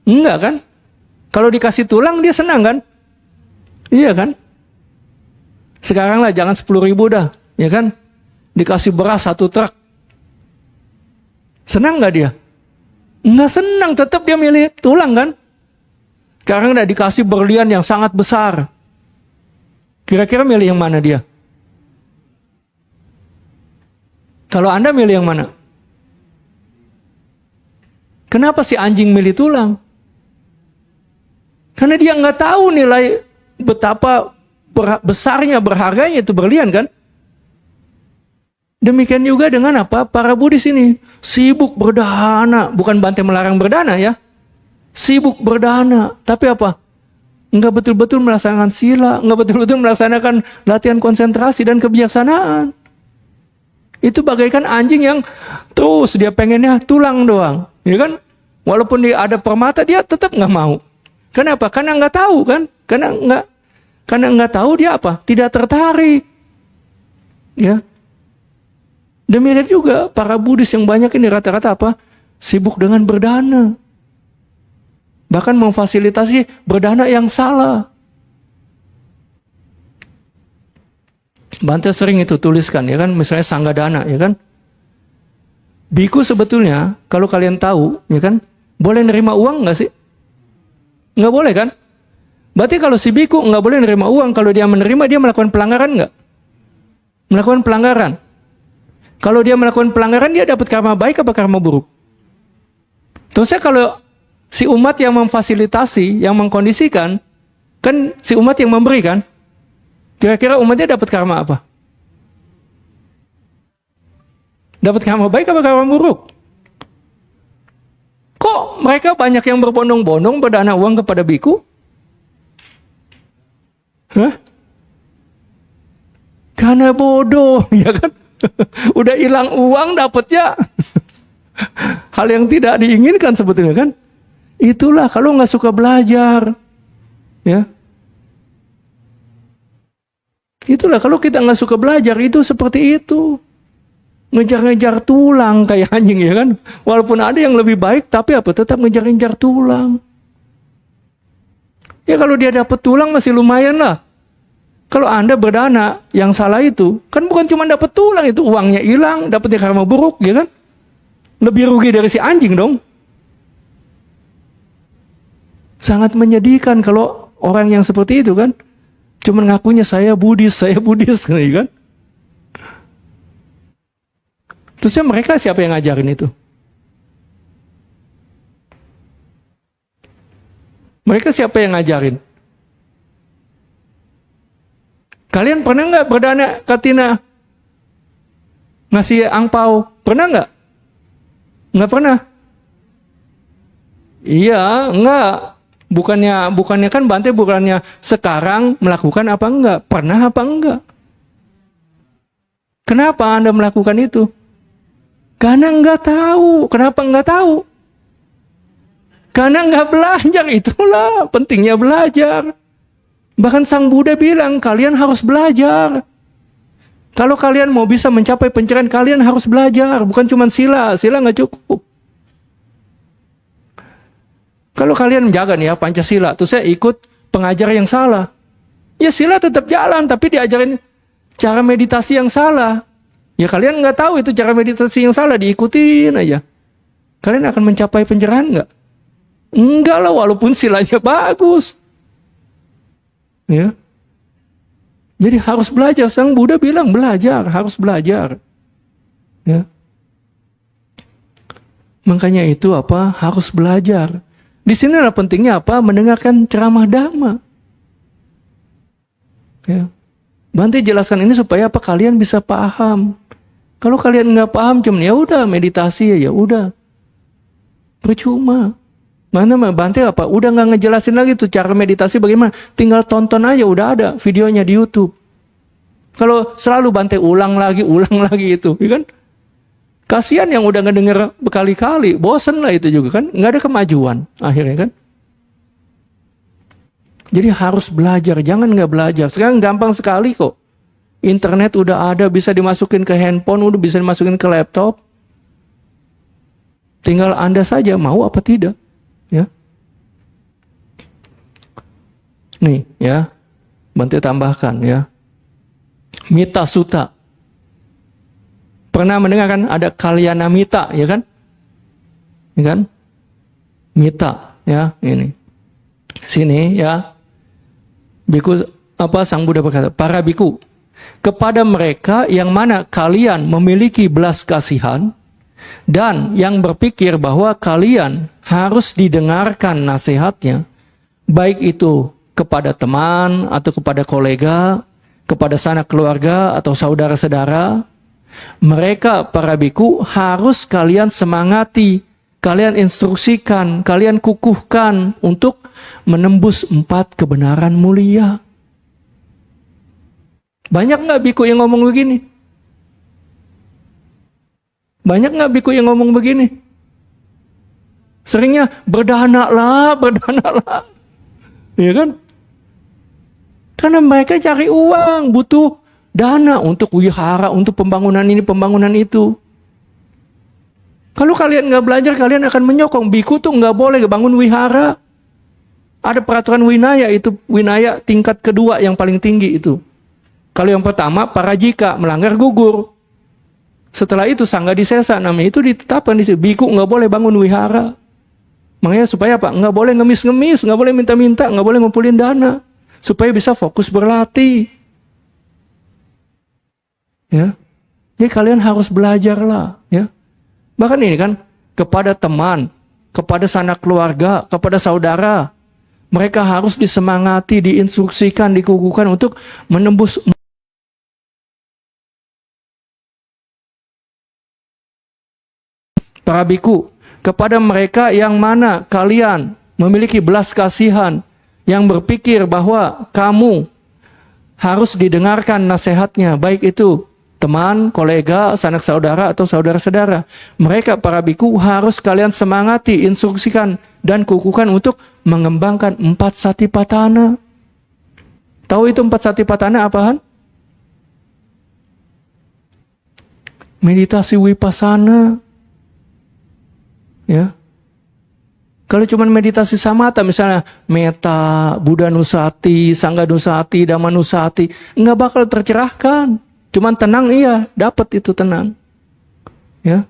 Enggak kan? Kalau dikasih tulang dia senang kan? Iya kan? Sekarang lah jangan 10.000 dah, ya kan? Dikasih beras 1 truk. Senang nggak dia? Nggak senang, tetap dia milih tulang kan? Sekarang udah dikasih berlian yang sangat besar. Kira-kira milih yang mana dia? Kalau Anda milih yang mana? Kenapa si anjing milih tulang? Karena dia nggak tahu nilai betapa besarnya, berharganya itu berlian kan? Demikian juga dengan apa? Para Buddhis ini sibuk berdana, bukan Bante melarang berdana ya. Sibuk berdana, tapi apa? Nggak betul-betul melaksanakan sila, nggak betul-betul melaksanakan latihan konsentrasi dan kebijaksanaan. Itu bagaikan anjing yang terus dia pengennya tulang doang, ya kan? Walaupun dia ada permata dia tetap nggak mau. Kenapa? Karena nggak tahu kan? Karena nggak tahu dia apa? Tidak tertarik. Ya. Demikian juga para Buddhis yang banyak ini rata-rata apa? Sibuk dengan berdana. Bahkan memfasilitasi berdana yang salah. Bante sering itu tuliskan, ya kan, misalnya sanggadana, ya kan. Biku sebetulnya, kalau kalian tahu, ya kan, boleh nerima uang nggak sih? Nggak boleh kan? Berarti kalau si biku nggak boleh nerima uang, kalau dia menerima, dia melakukan pelanggaran nggak? Melakukan pelanggaran. Kalau dia melakukan pelanggaran, dia dapat karma baik apa karma buruk? Terusnya kalau si umat yang memfasilitasi, yang mengkondisikan, kan si umat yang memberi kan? Kira-kira umatnya dapat karma apa? Dapat karma baik apa karma buruk? Kok mereka banyak yang berbondong-bondong berdana uang kepada biku? Hah? Karena bodoh, ya kan? Udah hilang uang dapatnya hal yang tidak diinginkan sebetulnya kan? Itulah kalau nggak suka belajar, ya. Itulah kalau kita nggak suka belajar itu seperti itu, ngejar-ngejar tulang kayak anjing ya kan? Walaupun ada yang lebih baik, tapi apa? Tetap ngejar-ngejar tulang. Ya kalau dia dapat tulang masih lumayan lah. Kalau Anda berdana, yang salah itu kan bukan cuma dapat tulang, itu uangnya hilang, dapatnya karma buruk, ya kan? Lebih rugi dari si anjing dong. Sangat menyedihkan kalau orang yang seperti itu kan, cuma ngakunya saya Buddhis, gitu kan? Terusnya mereka siapa yang ngajarin itu? Mereka siapa yang ngajarin? Kalian pernah nggak berdana katina ngasih angpau? Pernah nggak? Nggak pernah. Iya, nggak. Bukannya kan Bante bukannya sekarang melakukan apa enggak? Pernah apa enggak? Kenapa Anda melakukan itu? Karena nggak tahu. Kenapa nggak tahu? Karena nggak belajar. Itulah pentingnya belajar. Bahkan Sang Buddha bilang, kalian harus belajar. Kalau kalian mau bisa mencapai pencerahan, kalian harus belajar. Bukan cuma sila. Sila nggak cukup. Kalau kalian menjaga nih ya, Pancasila. Terus saya ikut pengajar yang salah. Ya sila tetap jalan, tapi diajarin cara meditasi yang salah. Ya kalian nggak tahu itu cara meditasi yang salah, diikutin aja. Kalian akan mencapai pencerahan nggak? Enggak lah, walaupun silanya bagus. Ya. Jadi harus belajar. Sang Buddha bilang belajar, harus belajar. Ya. Makanya itu apa? Harus belajar. Di sini adalah pentingnya apa? Mendengarkan ceramah Dhamma. Ya. Bante jelaskan ini supaya apa? Kalian bisa paham. Kalau kalian nggak paham, cuman ya udah meditasi ya udah. Percuma. Mana Bante apa? Udah nggak ngejelasin lagi tuh cara meditasi bagaimana. Tinggal tonton aja, udah ada videonya di YouTube. Kalau selalu Bante ulang lagi itu, ya kan? Kasihan yang udah ngedenger berkali-kali, bosen lah itu juga kan? Nggak ada kemajuan akhirnya kan? Jadi harus belajar, jangan nggak belajar. Sekarang gampang sekali kok. Internet udah ada, bisa dimasukin ke handphone, udah bisa dimasukin ke laptop. Tinggal Anda saja mau apa tidak. Ya. Nih ya, Bante tambahkan ya. Mita Sutta. Pernah mendengar kan ada Kalyana Mita, ya kan? Ya kan? Mita ya, ini. Sini ya. Biku apa Sang Buddha berkata, para biku, kepada mereka yang mana kalian memiliki belas kasihan dan yang berpikir bahwa kalian harus didengarkan nasihatnya, baik itu kepada teman atau kepada kolega, kepada sanak keluarga atau saudara-saudara, mereka para biku harus kalian semangati, kalian instruksikan, kalian kukuhkan untuk menembus 4 kebenaran mulia. Banyak nggak biku yang ngomong begini? Banyak nggak biku yang ngomong begini? Seringnya berdana lah. Ya kan? Karena mereka cari uang, butuh dana untuk wihara, untuk pembangunan ini, pembangunan itu. Kalau kalian nggak belajar, kalian akan menyokong. Biku tuh nggak boleh bangun wihara. Ada peraturan winaya, itu winaya tingkat kedua yang paling tinggi itu. Kalau yang pertama, parajika, melanggar gugur. Setelah itu sangga disesa, namanya itu ditetapkan di situ. Biku nggak boleh bangun wihara. Makanya supaya apa? Nggak boleh ngemis-ngemis, nggak boleh minta-minta, nggak boleh ngumpulin dana, supaya bisa fokus berlatih. Ya, jadi kalian harus belajarlah. Ya, bahkan ini kan kepada teman, kepada sanak keluarga, kepada saudara, mereka harus disemangati, diinstruksikan, dikukuhkan untuk menembus. Para biku, kepada mereka yang mana kalian memiliki belas kasihan, yang berpikir bahwa kamu harus didengarkan nasihatnya, baik itu teman, kolega, sanak saudara, atau saudara-saudara. Mereka para biku harus kalian semangati, instruksikan, dan kukuhkan untuk mengembangkan 4 satipatthana. Tahu itu 4 satipatthana apaan? Meditasi vipassana. Ya. Kalau cuma meditasi samatha, misalnya metta, Buddha nusati, Sangha nusati, Dhamma nusati, nggak bakal tercerahkan. Cuman tenang, iya, dapat itu tenang. Ya.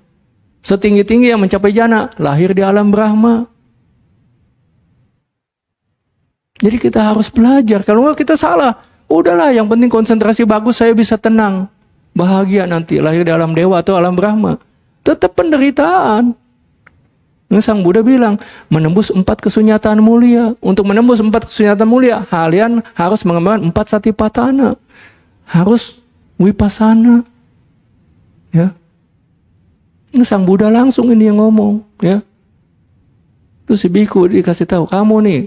Setinggi-tinggi yang mencapai jana, lahir di alam Brahma. Jadi kita harus belajar. Kalau nggak kita salah, udahlah, yang penting konsentrasi bagus, saya bisa tenang. Bahagia nanti, lahir di alam dewa atau alam Brahma. Tetap penderitaan. Sang Buddha bilang, menembus 4 kesunyataan mulia. Untuk menembus 4 kesunyataan mulia, kalian harus mengembangkan 4 satipatthana. Harus vipassana. Ya. Sang Buddha langsung ini yang ngomong. Ya. Terus si biku dikasih tahu, kamu nih,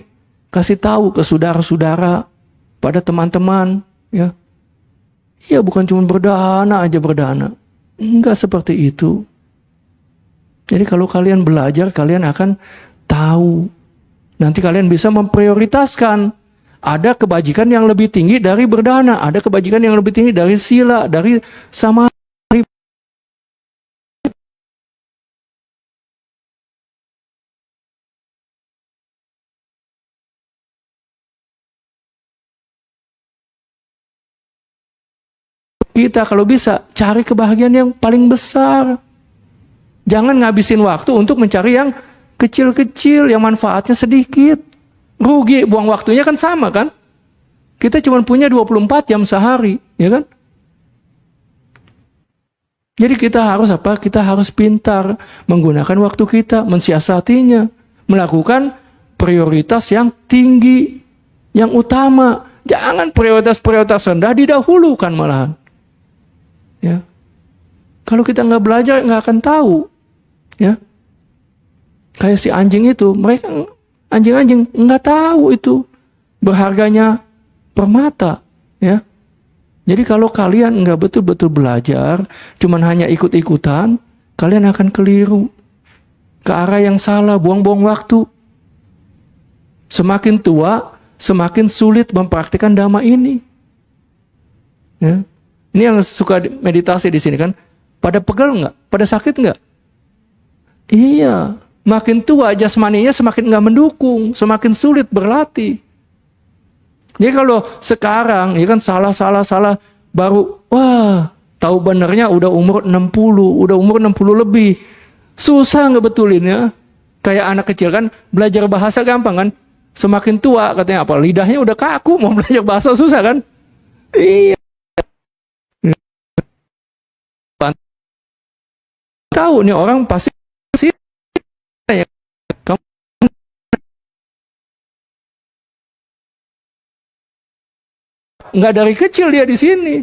kasih tahu ke saudara-saudara, pada teman-teman. Ya. Ya bukan cuma berdana aja berdana. Enggak seperti itu. Jadi kalau kalian belajar, kalian akan tahu. Nanti kalian bisa memprioritaskan. Ada kebajikan yang lebih tinggi dari berdana. Ada kebajikan yang lebih tinggi dari sila, dari samadhi. Kita kalau bisa, cari kebahagiaan yang paling besar. Jangan ngabisin waktu untuk mencari yang kecil-kecil, yang manfaatnya sedikit. Rugi, buang waktunya kan sama kan? Kita cuma punya 24 jam sehari, ya kan? Jadi kita harus apa? Kita harus pintar menggunakan waktu kita, mensiasatinya, melakukan prioritas yang tinggi, yang utama. Jangan prioritas-prioritas rendah didahulukan malahan. Ya. Kalau kita nggak belajar, nggak akan tahu. Ya, kayak si anjing itu, mereka anjing-anjing nggak tahu itu berharganya permata. Ya, jadi kalau kalian nggak betul-betul belajar, cuman hanya ikut-ikutan, kalian akan keliru ke arah yang salah, buang-buang waktu. Semakin tua, semakin sulit mempraktikkan dhamma ini. Ya. Ini yang suka meditasi di sini kan, pada pegel nggak, pada sakit nggak? Iya, makin tua jasmaninya semakin nggak mendukung, semakin sulit berlatih. Jadi kalau sekarang, ya kan salah, baru, wah, tahu benernya udah umur 60 lebih. Susah ngebetulin ya. Kayak anak kecil kan, belajar bahasa gampang kan. Semakin tua katanya apa, lidahnya udah kaku, mau belajar bahasa susah kan. Iya. Tahu nih orang pasti ya, kamu nggak dari kecil dia di sini,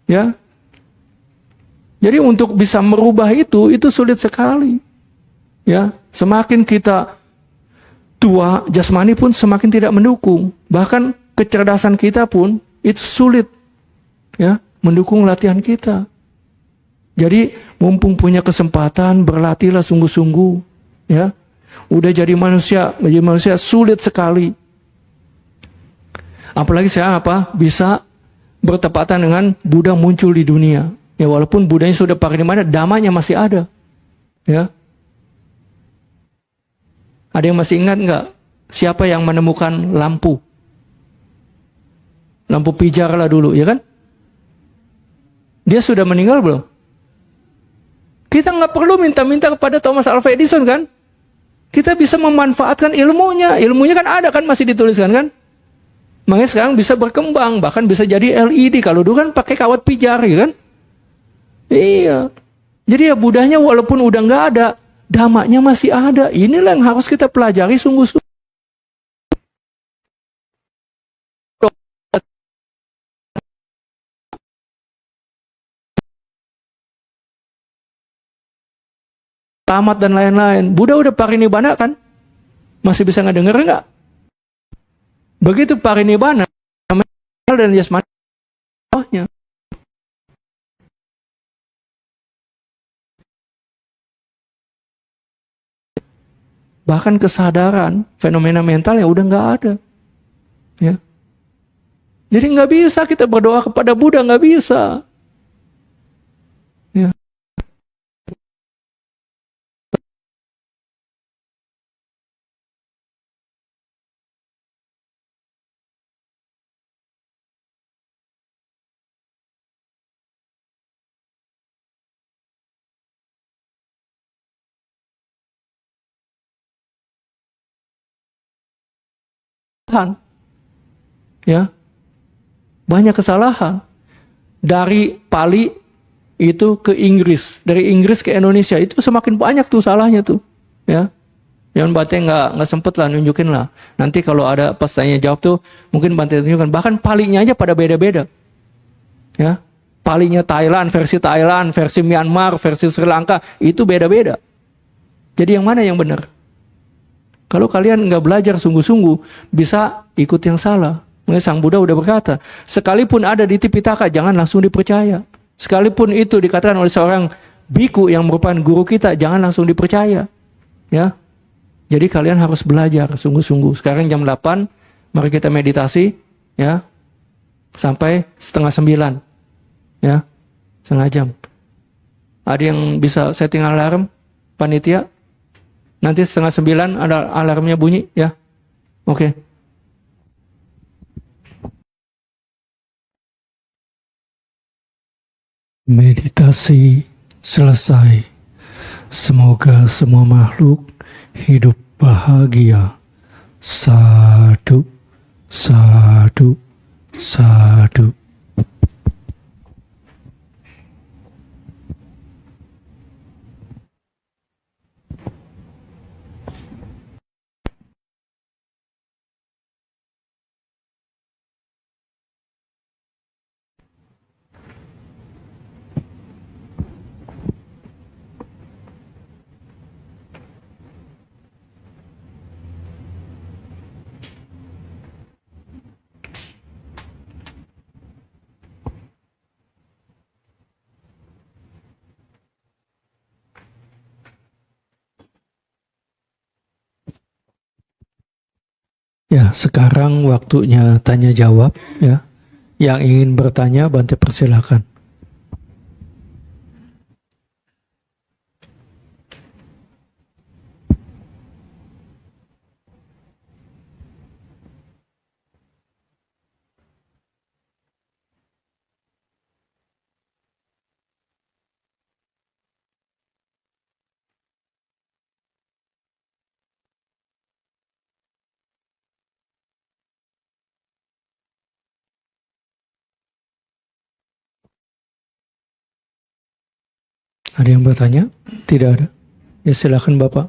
ya. Jadi untuk bisa merubah itu sulit sekali, ya. Semakin kita tua, jasmani pun semakin tidak mendukung. Bahkan kecerdasan kita pun itu sulit, ya, mendukung latihan kita. Jadi mumpung punya kesempatan, berlatihlah sungguh-sungguh, ya. Udah jadi manusia sulit sekali. Apalagi saya bisa bertepatan dengan Buddha muncul di dunia. Ya walaupun Buddhanya sudah parinimana, dhammanya masih ada. Ya. Ada yang masih ingat nggak siapa yang menemukan lampu? Lampu pijar lah dulu, ya kan? Dia sudah meninggal belum? Kita nggak perlu minta-minta kepada Thomas Alva Edison kan? Kita bisa memanfaatkan ilmunya. Ilmunya kan ada kan, masih dituliskan kan? Makanya sekarang bisa berkembang, bahkan bisa jadi LED. Kalau dulu kan pakai kawat pijar, kan? Iya. Jadi ya Buddhanya walaupun udah nggak ada, dhammanya masih ada. Inilah yang harus kita pelajari sungguh-sungguh. Tamat dan lain-lain. Buddha udah parinibbana kan? Masih bisa ngedenger nggak? Begitu parinibbana, dan jasmani bawahnya. Bahkan kesadaran, fenomena mental ya udah nggak ada. Ya. Jadi nggak bisa kita berdoa kepada Buddha, nggak bisa. Ya. Ya, banyak kesalahan dari Pali itu ke Inggris, dari Inggris ke Indonesia itu semakin banyak tuh salahnya tuh, ya. Yang Bante nggak sempet lah nunjukin lah. Nanti kalau ada pas tanya jawab tuh mungkin Bante tunjukkan. Bahkan Palinya aja pada beda-beda, ya. Palinya Thailand, versi Myanmar, versi Sri Lanka itu beda-beda. Jadi yang mana yang benar? Kalau kalian nggak belajar sungguh-sungguh, bisa ikut yang salah. Makanya Sang Buddha udah berkata, sekalipun ada di Tipitaka, jangan langsung dipercaya. Sekalipun itu dikatakan oleh seorang biku yang merupakan guru kita, jangan langsung dipercaya. Ya, jadi kalian harus belajar sungguh-sungguh. Sekarang jam 8, mari kita meditasi, ya, sampai 8:30, ya, setengah jam. Ada yang bisa setting alarm, panitia? Nanti 8:30 ada alarmnya bunyi, ya. Oke. Meditasi selesai. Semoga semua makhluk hidup bahagia. Sadu, sadu, sadu. Ya, sekarang waktunya tanya jawab, ya. Yang ingin bertanya, Bante persilakan. Ada yang bertanya? Tidak ada. Ya, silakan Bapak.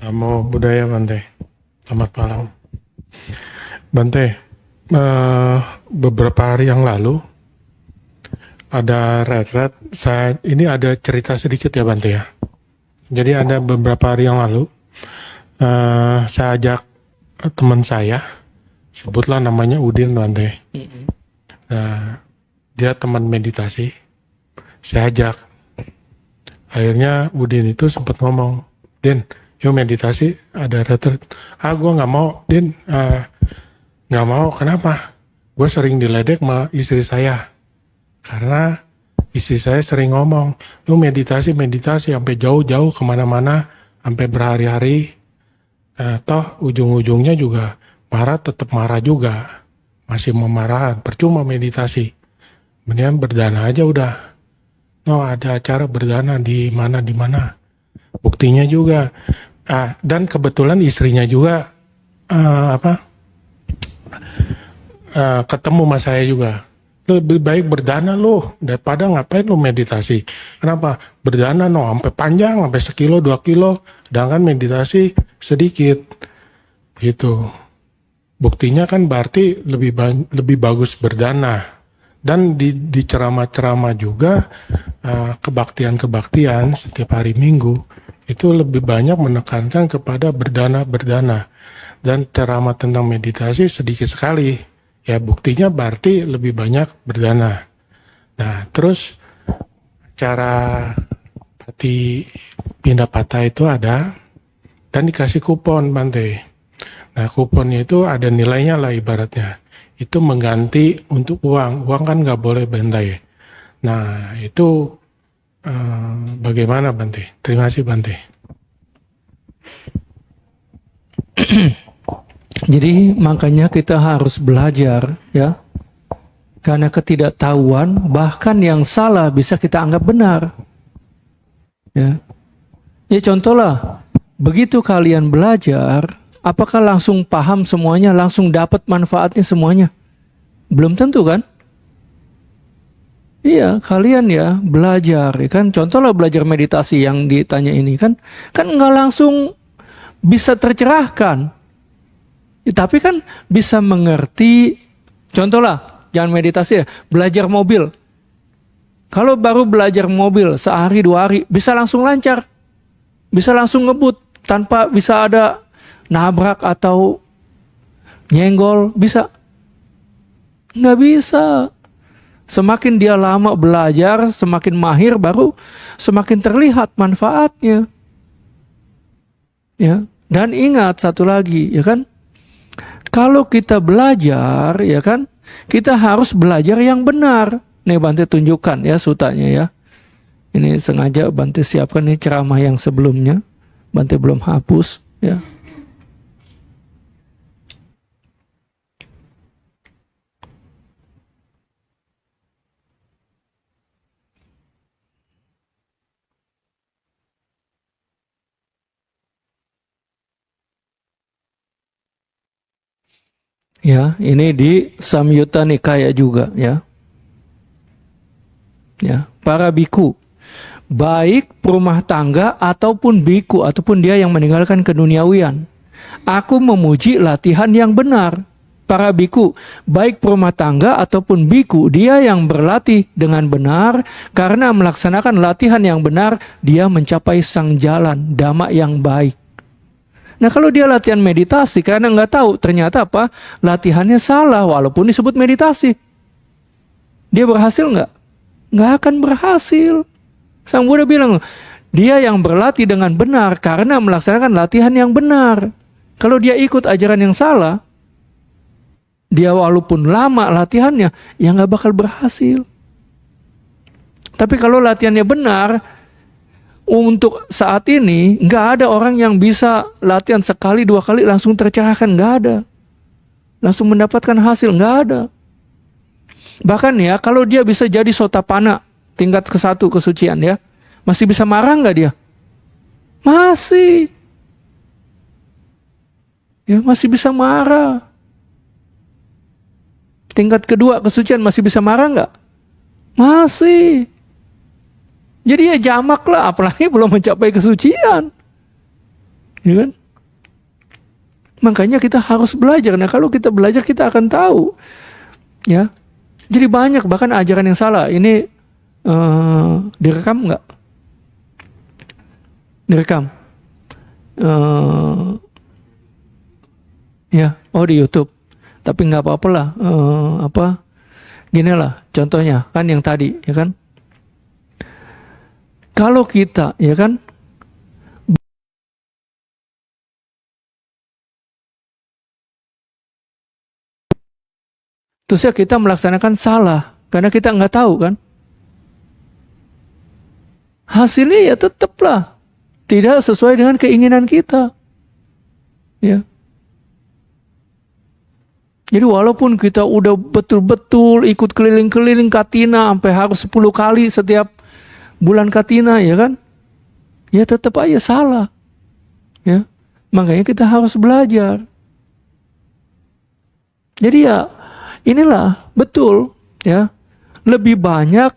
Namo Buddhaya Bante. Selamat malam. Bante, beberapa hari yang lalu ada retret. Ini ada cerita sedikit ya Bante ya. Jadi ada beberapa hari yang lalu saya ajak teman saya, sebutlah namanya Udin Bante. Dia teman meditasi. Saya ajak. Akhirnya Udin itu sempat ngomong, Din, yuk meditasi, ada retret. Gue nggak mau, Din. Nggak mau, kenapa? Gue sering diledek sama istri saya. Karena istri saya sering ngomong, lu meditasi, sampai jauh-jauh kemana-mana, sampai berhari-hari. Toh ujung-ujungnya juga marah, tetap marah juga. Masih memarahan, percuma meditasi. Mendingan berdana aja udah. No, ada acara berdana di mana. Buktinya juga. Dan kebetulan istrinya juga ketemu sama saya juga. Lebih baik berdana lo daripada ngapain lo meditasi. Kenapa? Berdana sampai panjang, sampai 1 kilo, 2 kilo. Sedangkan meditasi sedikit. Gitu. Buktinya kan berarti lebih bagus berdana Dan di ceramah-ceramah juga kebaktian-kebaktian setiap hari Minggu itu lebih banyak menekankan kepada berdana. Dan ceramah tentang meditasi sedikit sekali. Ya buktinya berarti lebih banyak berdana. Nah terus cara pati pindah patah itu ada dan dikasih kupon Bante. Nah kuponnya itu ada nilainya lah ibaratnya. Itu mengganti untuk uang. Uang kan nggak boleh Bante. Nah itu bagaimana Bante? Terima kasih Bante. Jadi makanya kita harus belajar ya. Karena ketidaktahuan bahkan yang salah bisa kita anggap benar. Ya. Ya contohlah, begitu kalian belajar, apakah langsung paham semuanya, langsung dapat manfaatnya semuanya? Belum tentu kan? Iya, kalian ya belajar, ya kan? Contohlah belajar meditasi yang ditanya ini kan nggak langsung bisa tercerahkan. Ya, tapi kan bisa mengerti. Contohlah, jangan meditasi ya, belajar mobil. Kalau baru belajar mobil sehari 2 hari, bisa langsung lancar. Bisa langsung ngebut tanpa bisa ada nabrak atau nyenggol, bisa? Nggak bisa. Semakin dia lama belajar, semakin mahir, baru semakin terlihat manfaatnya. Ya, dan ingat satu lagi, ya kan? Kalau kita belajar, ya kan, kita harus belajar yang benar. Nih Bante tunjukkan ya sutanya ya. Ini sengaja Bante siapkan nih ceramah yang sebelumnya. Bante belum hapus ya. Ya, ini di Samyutta Nikaya juga ya. Ya, para biku, baik perumah tangga ataupun biku ataupun dia yang meninggalkan keduniawian, aku memuji latihan yang benar. Para biku, baik perumah tangga ataupun biku, dia yang berlatih dengan benar, karena melaksanakan latihan yang benar, dia mencapai sang jalan, dhamma yang baik. Nah kalau dia latihan meditasi karena nggak tahu ternyata apa latihannya salah walaupun disebut meditasi, dia berhasil nggak? Nggak akan berhasil. Sang Buddha bilang dia yang berlatih dengan benar karena melaksanakan latihan yang benar. Kalau dia ikut ajaran yang salah, dia walaupun lama latihannya, ya nggak bakal berhasil. Tapi kalau latihannya benar, untuk saat ini nggak ada orang yang bisa latihan sekali 2 kali langsung tercerahkan, nggak ada. Langsung mendapatkan hasil, nggak ada. Bahkan ya kalau dia bisa jadi sotapana tingkat ke-1 kesucian ya, masih bisa marah nggak dia? Masih. Ya masih bisa marah. Tingkat kedua kesucian masih bisa marah nggak? Masih. Jadi ya jamak lah, apalagi belum mencapai kesucian. Ya kan? Makanya kita harus belajar. Nah kalau kita belajar kita akan tahu. Ya. Jadi banyak bahkan ajaran yang salah. Ini direkam nggak? Direkam. Ya, oh di YouTube. Tapi nggak apa-apa lah. Gini lah contohnya kan yang tadi ya kan. Kalau kita, ya kan, terus ya kita melaksanakan salah, karena kita nggak tahu kan, hasilnya ya tetaplah tidak sesuai dengan keinginan kita, ya. Jadi walaupun kita udah betul-betul ikut keliling-keliling Katina sampai harus 10 kali setiap bulan Katina ya kan, ya tetap aja salah, ya makanya kita harus belajar. Jadi ya inilah betul ya lebih banyak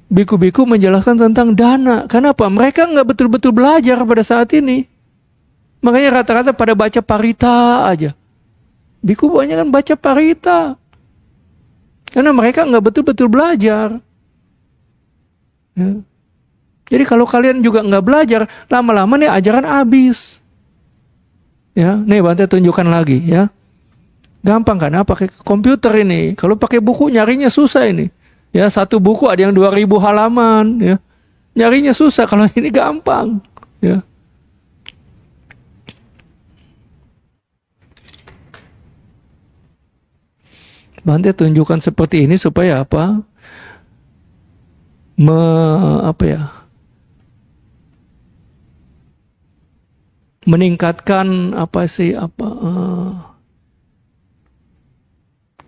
biku-biku menjelaskan tentang dana. Kenapa? Mereka nggak betul-betul belajar pada saat ini, makanya rata-rata pada baca parita aja. Biku banyak kan baca parita, Karena mereka nggak betul-betul belajar. Ya. Jadi kalau kalian juga nggak belajar, lama-lama nih ajaran habis. Ya, nih Bante tunjukkan lagi ya. Gampang kan? Pakai komputer ini. Kalau pakai buku nyarinya susah ini. Ya, satu buku ada yang 2000 halaman. Ya, nyarinya susah. Kalau ini gampang. Ya. Bante tunjukkan seperti ini supaya apa? Meningkatkan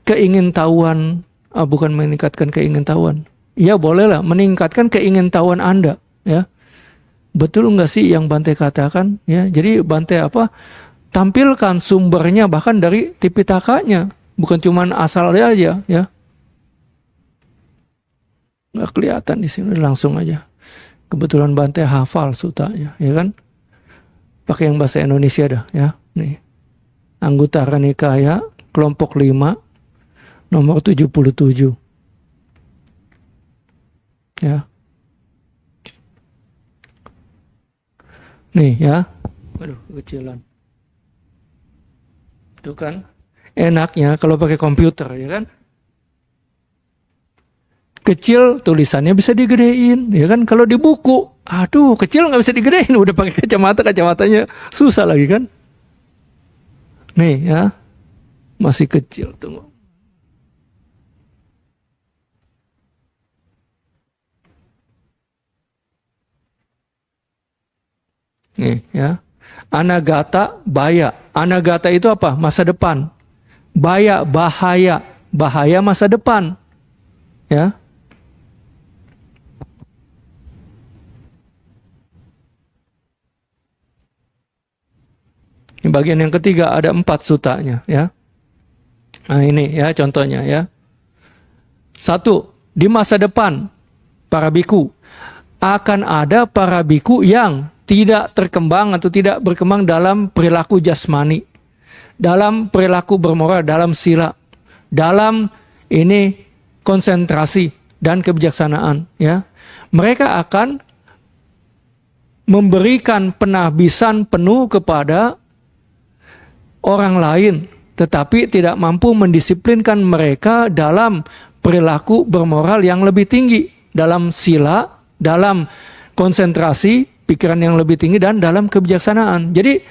keingintahuan, bukan meningkatkan keingintahuan. Ya bolehlah meningkatkan keingintahuan Anda, ya. Betul nggak sih yang Bante katakan? Ya, jadi Bante tampilkan sumbernya bahkan dari Tipitaka-nya, bukan cuman asal aja, ya. Nggak kelihatan di sini, langsung aja. Kebetulan Bante hafal sutanya, ya kan? Pakai yang bahasa Indonesia dah, ya. Nih. Anggutara Nikaya, kelompok 5, nomor 77. Ya. Nih, ya. Aduh, kecilan. Itu kan enaknya kalau pakai komputer, ya kan? Kecil tulisannya bisa digedein, ya kan? Kalau di buku, aduh kecil nggak bisa digedein, udah pakai kacamatanya susah lagi kan? Nih ya, masih kecil, tunggu. Nih ya, anagata baya, anagata itu apa? Masa depan. Baya bahaya, bahaya masa depan, ya. Ini bagian yang ketiga ada 4 sutanya, ya. Nah ini ya contohnya ya. 1, di masa depan para biku akan ada para biku yang tidak terkembang atau tidak berkembang dalam perilaku jasmani, dalam perilaku bermoral, dalam sila, dalam ini konsentrasi dan kebijaksanaan, ya. Mereka akan memberikan penahbisan penuh kepada orang lain, tetapi tidak mampu mendisiplinkan mereka dalam perilaku bermoral yang lebih tinggi, dalam sila, dalam konsentrasi, pikiran yang lebih tinggi, dan dalam kebijaksanaan. Jadi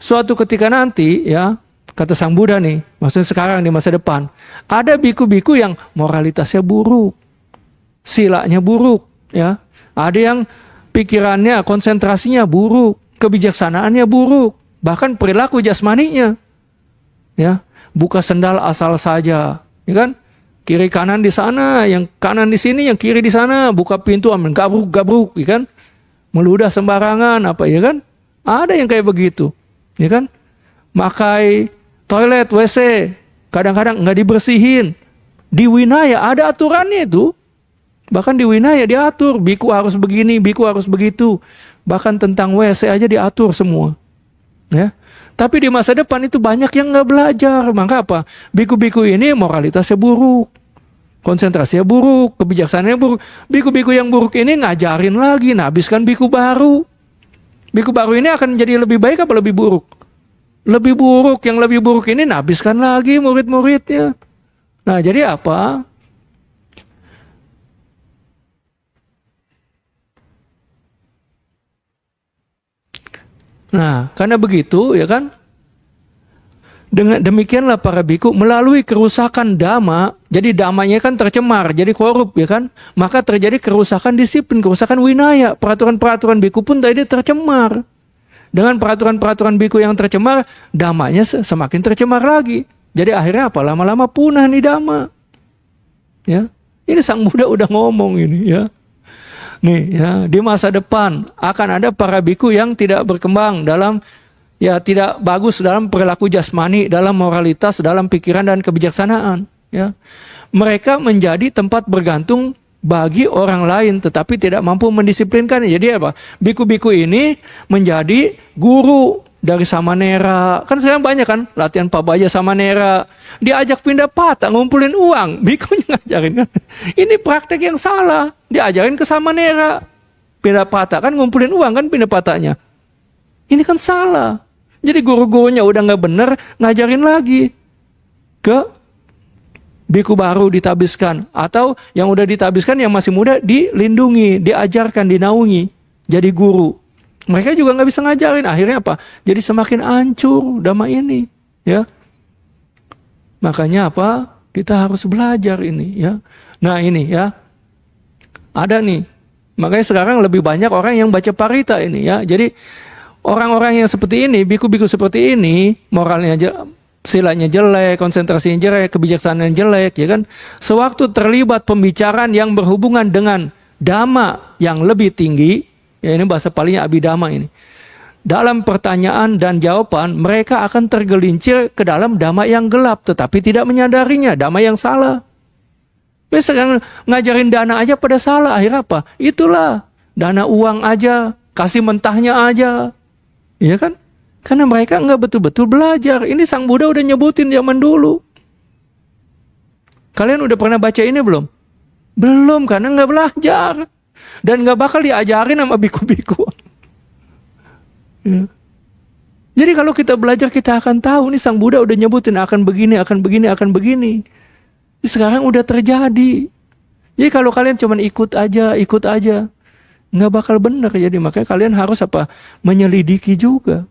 suatu ketika nanti, ya, kata Sang Buddha nih, maksudnya sekarang di masa depan, ada biku-biku yang moralitasnya buruk, silanya buruk, ya. Ada yang pikirannya, konsentrasinya buruk, kebijaksanaannya buruk, bahkan perilaku jasmaninya, ya, buka sendal asal saja, ya kan, kiri kanan di sana, yang kanan di sini, yang kiri di sana, buka pintu amin gabruk, ya kan, meludah sembarangan, apa, ya kan, ada yang kayak begitu, ya kan, makai toilet WC kadang-kadang nggak dibersihin, di Winaya ada aturannya itu, bahkan di Winaya diatur, biku harus begini, biku harus begitu, bahkan tentang WC aja diatur semua. Ya, tapi di masa depan itu banyak yang nggak belajar. Maka apa? Biku-biku ini moralitasnya buruk, konsentrasinya buruk, kebijaksanaannya buruk. Biku-biku yang buruk ini ngajarin lagi, habiskan biku baru. Biku baru ini akan jadi lebih baik apa lebih buruk? Lebih buruk. Yang lebih buruk ini habiskan lagi murid-muridnya. Nah, jadi apa? Nah, karena begitu, ya kan, dengan demikianlah para biku melalui kerusakan dhamma, jadi dhammanya kan tercemar, jadi korup, ya kan, maka terjadi kerusakan disiplin, kerusakan winaya, peraturan-peraturan biku pun tadi tercemar. Dengan peraturan-peraturan biku yang tercemar, dhammanya semakin tercemar lagi. Jadi akhirnya apa? Lama-lama punah nih dhamma. Ya, ini Sang Buddha udah ngomong ini, ya. Nih ya, di masa depan akan ada para biku yang tidak berkembang dalam, ya, tidak bagus dalam perilaku jasmani, dalam moralitas, dalam pikiran dan kebijaksanaan, ya. Mereka menjadi tempat bergantung bagi orang lain tetapi tidak mampu mendisiplinkan. Jadi apa? Biku-biku ini menjadi guru dari Samanera. Kan sekarang banyak kan latihan Pabaja Samanera. Diajak pindah patah, ngumpulin uang. Bikunya ngajarin kan. Ini praktek yang salah. Diajarin ke Samanera. Pindah patah kan ngumpulin uang kan pindah patahnya. Ini kan salah. Jadi guru-gurunya udah nggak bener, ngajarin lagi ke biku baru ditabiskan. Atau yang udah ditabiskan yang masih muda dilindungi, diajarkan, dinaungi. Jadi guru. Mereka juga nggak bisa ngajarin. Akhirnya apa? Jadi semakin hancur dhamma ini. Ya. Makanya apa? Kita harus belajar ini. Ya. Nah ini ya. Ada nih. Makanya sekarang lebih banyak orang yang baca parita ini ya. Jadi orang-orang yang seperti ini, biku-biku seperti ini, moralnya silanya jelek, konsentrasinya jelek, kebijaksanaan jelek, ya kan? Sewaktu terlibat pembicaraan yang berhubungan dengan dhamma yang lebih tinggi, ya ini bahasa palingnya abhidhamma ini. Dalam pertanyaan dan jawaban, mereka akan tergelincir ke dalam dhamma yang gelap, tetapi tidak menyadarinya, dhamma yang salah. Misalkan ngajarin dana aja pada salah, akhirnya apa? Itulah, dana uang aja, kasih mentahnya aja. Iya kan? Karena mereka nggak betul-betul belajar. Ini Sang Buddha udah nyebutin zaman dulu. Kalian udah pernah baca ini belum? Belum, karena nggak belajar. Dan nggak bakal diajarin sama biku-biku. Ya. Jadi kalau kita belajar kita akan tahu. Ini Sang Buddha udah nyebutin akan begini, akan begini, akan begini. Sekarang udah terjadi. Jadi kalau kalian cuma ikut aja, nggak bakal benar. Jadi makanya kalian harus apa? Menyelidiki juga.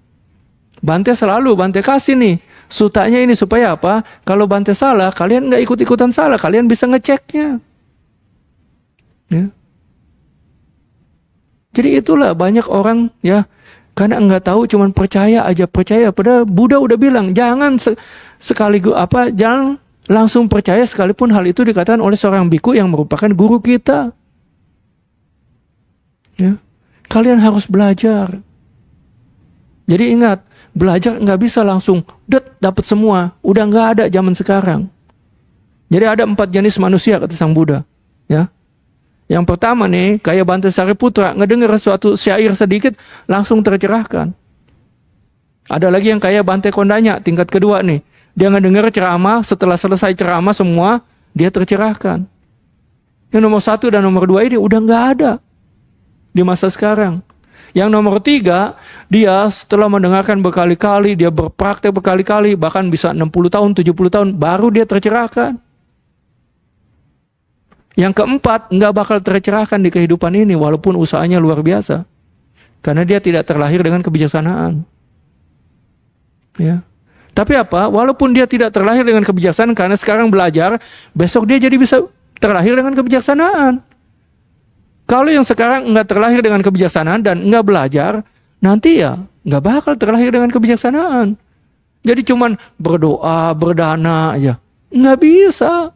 Bante selalu, Bante kasih nih sutanya ini supaya apa? Kalau Bante salah, kalian nggak ikut-ikutan salah, kalian bisa ngeceknya. Ya. Jadi itulah banyak orang ya, karena nggak tahu, cuman percaya aja percaya. Padahal Buddha udah bilang jangan sekaligus apa, jangan langsung percaya sekalipun hal itu dikatakan oleh seorang biku yang merupakan guru kita. Ya. Kalian harus belajar. Jadi ingat, belajar nggak bisa langsung dapat semua. Udah nggak ada zaman sekarang. Jadi ada 4 jenis manusia kata Sang Buddha. Ya. Yang pertama nih, kayak Bante Sariputra, ngedengar suatu syair sedikit langsung tercerahkan. Ada lagi yang kayak Bante Kondanya, tingkat kedua nih. Dia ngedengar ceramah, setelah selesai ceramah semua, dia tercerahkan. Yang nomor 1 dan nomor 2 ini udah nggak ada di masa sekarang. Yang nomor 3, dia setelah mendengarkan berkali-kali, dia berpraktek berkali-kali, bahkan bisa 60 tahun, 70 tahun, baru dia tercerahkan. Yang keempat, nggak bakal tercerahkan di kehidupan ini, walaupun usahanya luar biasa. Karena dia tidak terlahir dengan kebijaksanaan. Ya. Tapi apa? Walaupun dia tidak terlahir dengan kebijaksanaan, karena sekarang belajar, besok dia jadi bisa terlahir dengan kebijaksanaan. Kalau yang sekarang nggak terlahir dengan kebijaksanaan dan nggak belajar, nanti ya nggak bakal terlahir dengan kebijaksanaan. Jadi cuman berdoa, berdana aja, nggak bisa.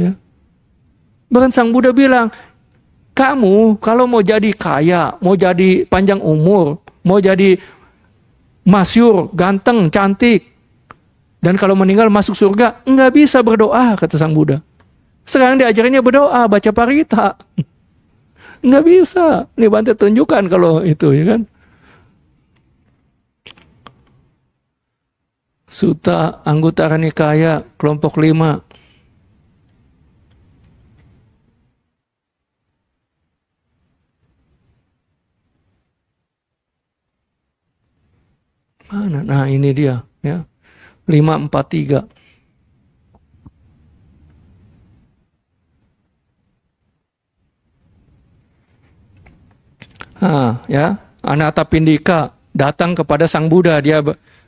Ya. Bahkan Sang Buddha bilang, kamu kalau mau jadi kaya, mau jadi panjang umur, mau jadi masyhur, ganteng, cantik, dan kalau meninggal masuk surga, nggak bisa berdoa, kata Sang Buddha. Sekarang diajarinnya berdoa, baca parita. Nggak bisa. Nih Bante tunjukkan kalau itu, ya kan. Sutta Anguttara Nikaya, kelompok 5. Mana? Nah ini dia, ya. 543. Ya, Anathapindika datang kepada Sang Buddha.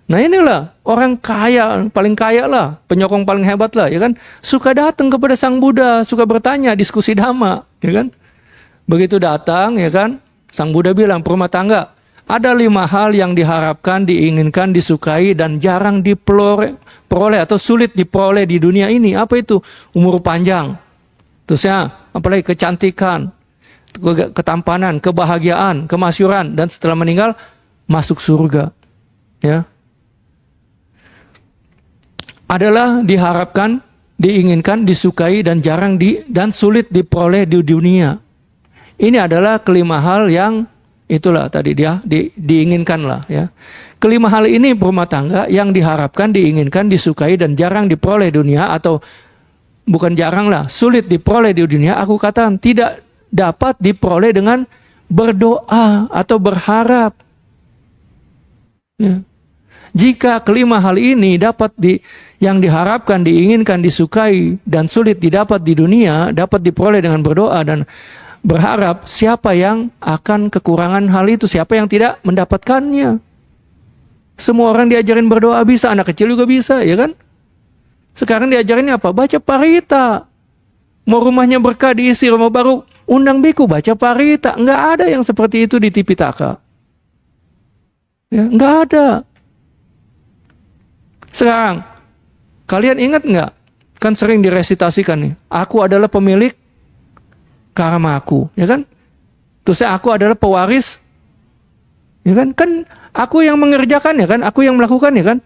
Nah inilah orang kaya, paling kaya lah, penyokong paling hebat lah, ya kan? Suka datang kepada Sang Buddha, suka bertanya, diskusi dhamma, ya kan? Begitu datang, ya kan? Sang Buddha bilang, perumah tangga, ada 5 hal yang diharapkan, diinginkan, disukai, dan jarang diperoleh atau sulit diperoleh di dunia ini. Apa itu? Umur panjang, terusnya apalagi kecantikan, ketampanan, kebahagiaan, kemasyhuran, dan setelah meninggal masuk surga. Ya. Adalah diharapkan, diinginkan, disukai, dan jarang dan sulit diperoleh di dunia. Ini adalah kelima hal yang Itulah tadi dia diinginkan lah ya. Kelima hal ini berumah tangga yang diharapkan, diinginkan, disukai dan jarang diperoleh dunia, atau bukan jarang lah, sulit diperoleh di dunia. Aku katakan tidak dapat diperoleh dengan berdoa atau berharap. Ya. Jika kelima hal ini yang diharapkan, diinginkan, disukai dan sulit didapat di dunia, dapat diperoleh dengan berdoa dan berharap, siapa yang akan kekurangan hal itu? Siapa yang tidak mendapatkannya? Semua orang diajarin berdoa bisa, anak kecil juga bisa, ya kan? Sekarang diajarin apa? Baca parita. Mau rumahnya berkah, diisi rumah baru, undang biku baca parita. Enggak ada yang seperti itu di Tipitaka. Ya, enggak ada. Sekarang, kalian ingat enggak? Kan sering diresitasikan nih. Aku adalah pemilik karmaku, ya kan? Terus aku adalah pewaris, ya kan? Kan aku yang mengerjakan, ya kan? Aku yang melakukan, ya kan?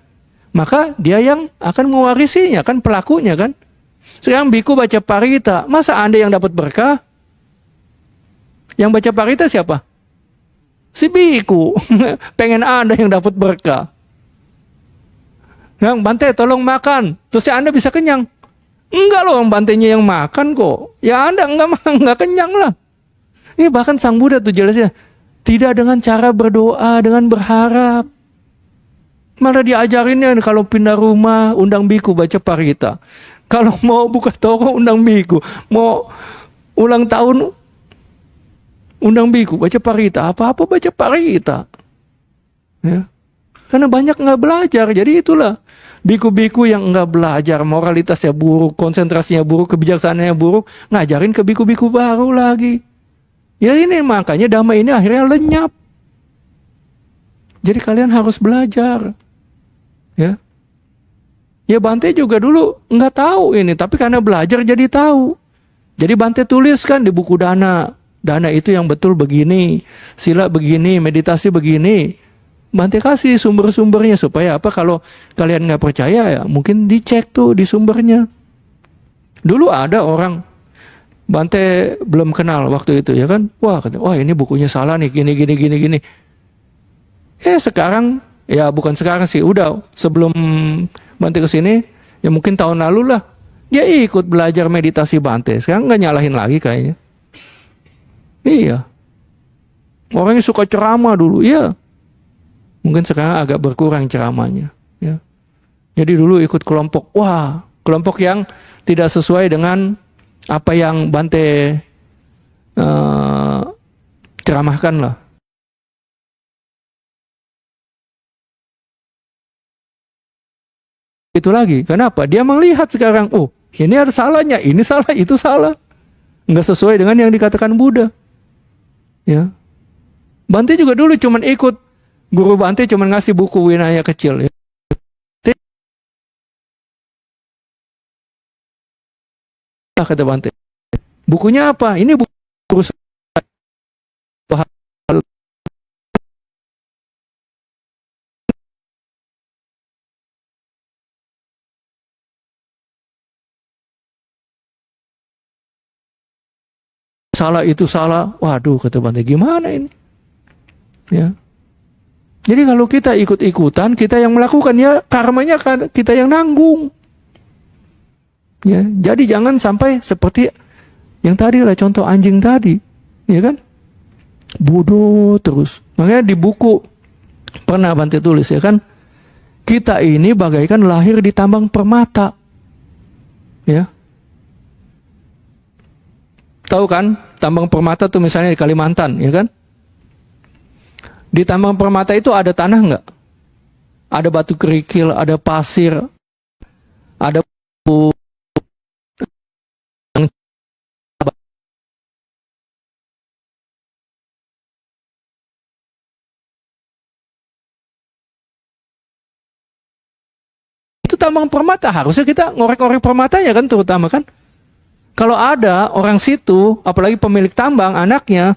Maka dia yang akan mewarisinya, kan? Pelakunya, kan? Sekarang biku baca parita, masa Anda yang dapat berkah? Yang baca parita siapa? Si biku. Pengen Anda yang dapat berkah. Yang Bante tolong makan, terus ya Anda bisa kenyang. Enggak loh, bantenya yang makan kok. Ya Anda enggak kenyang lah. Ini bahkan Sang Buddha tuh jelasnya, tidak dengan cara berdoa, dengan berharap. Malah diajarinnya kalau pindah rumah, undang biku baca parita. Kalau mau buka toko, undang biku. Mau ulang tahun, undang biku baca parita. Apa-apa baca parita. Ya. Karena banyak nggak belajar, jadi itulah. Biku-biku yang nggak belajar, moralitasnya buruk, konsentrasinya buruk, kebijaksanaannya buruk, ngajarin ke biku-biku baru lagi. Ya ini makanya Dhamma ini akhirnya lenyap. Jadi kalian harus belajar. Ya. Ya Bante juga dulu nggak tahu ini, tapi karena belajar jadi tahu. Jadi Bante tuliskan di buku Dana. Dana itu yang betul begini, sila begini, meditasi begini. Bante kasih sumber-sumbernya supaya apa, kalau kalian nggak percaya ya mungkin dicek tuh di sumbernya. Dulu ada orang Bante belum kenal waktu itu, ya kan? Wah ini bukunya salah nih, gini. Sekarang ya bukan sekarang sih, udah sebelum Bante kesini ya mungkin tahun lalu lah dia ikut belajar meditasi Bante. Sekarang nggak nyalahin lagi kayaknya. Iya, orangnya suka ceramah dulu, iya. Mungkin sekarang agak berkurang ceramahnya. Ya. Jadi dulu ikut kelompok, kelompok yang tidak sesuai dengan apa yang Bante ceramahkan lah. Itu lagi, kenapa? Dia melihat sekarang, ini ada salahnya, ini salah, itu salah. Nggak sesuai dengan yang dikatakan Buddha. Ya. Bante juga dulu cuman ikut, guru Bante cuma ngasih buku Winaya kecil. Ya. Kata Bante. Bukunya apa? Ini buku salah itu salah. Waduh, kata Bante, gimana ini? Ya. Jadi kalau kita ikut-ikutan, kita yang melakukan, ya karmanya kita yang nanggung. Ya, jadi jangan sampai seperti yang tadi lah, contoh anjing tadi, ya kan? Bodoh terus. Makanya di buku pernah Bante tulis, ya kan? Kita ini bagaikan lahir di tambang permata. Ya. Tahu kan? Tambang permata tuh misalnya di Kalimantan, ya kan? Di tambang permata itu ada tanah nggak? Ada batu kerikil, ada pasir, ada itu tambang permata, harusnya kita ngorek-ngorek permatanya kan, terutama kan. Kalau ada orang situ, apalagi pemilik tambang, anaknya,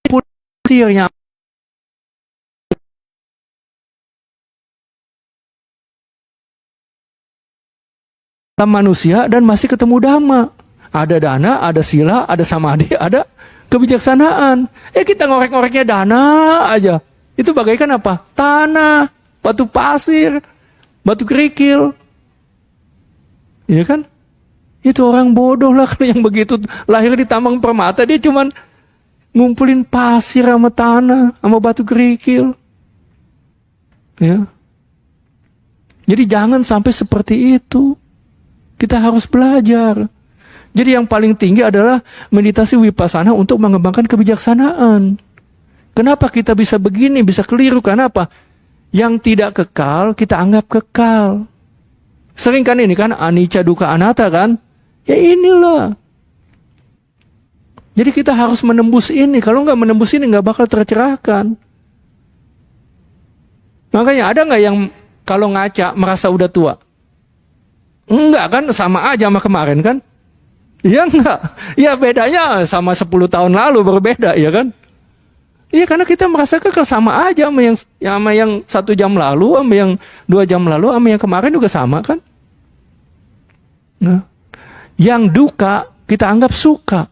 pasirnya manusia dan masih ketemu Dhamma. Ada dana, ada sila, ada samadhi, ada kebijaksanaan. Kita ngorek-ngoreknya dana aja. Itu bagaikan apa? Tanah, batu pasir, batu kerikil. Iya kan? Itu orang bodoh lah kalau yang begitu lahir di tambang permata, dia cuman ngumpulin pasir sama tanah, sama batu kerikil. Ya. Jadi jangan sampai seperti itu. Kita harus belajar. Jadi yang paling tinggi adalah meditasi vipassana untuk mengembangkan kebijaksanaan. Kenapa kita bisa begini, bisa keliru? Karena apa? Yang tidak kekal, kita anggap kekal. Sering kan ini kan, anicca dukkha anatta kan? Ya inilah. Jadi kita harus menembus ini. Kalau nggak menembus ini, nggak bakal tercerahkan. Makanya ada nggak yang kalau ngaca merasa udah tua? Enggak kan, sama aja sama kemarin kan? Iya enggak? Ya bedanya sama 10 tahun lalu berbeda, ya kan? Iya karena kita merasa kekal sama aja sama yang 1 jam lalu, sama yang 2 jam lalu, sama yang kemarin juga sama kan? Nah, yang duka kita anggap suka.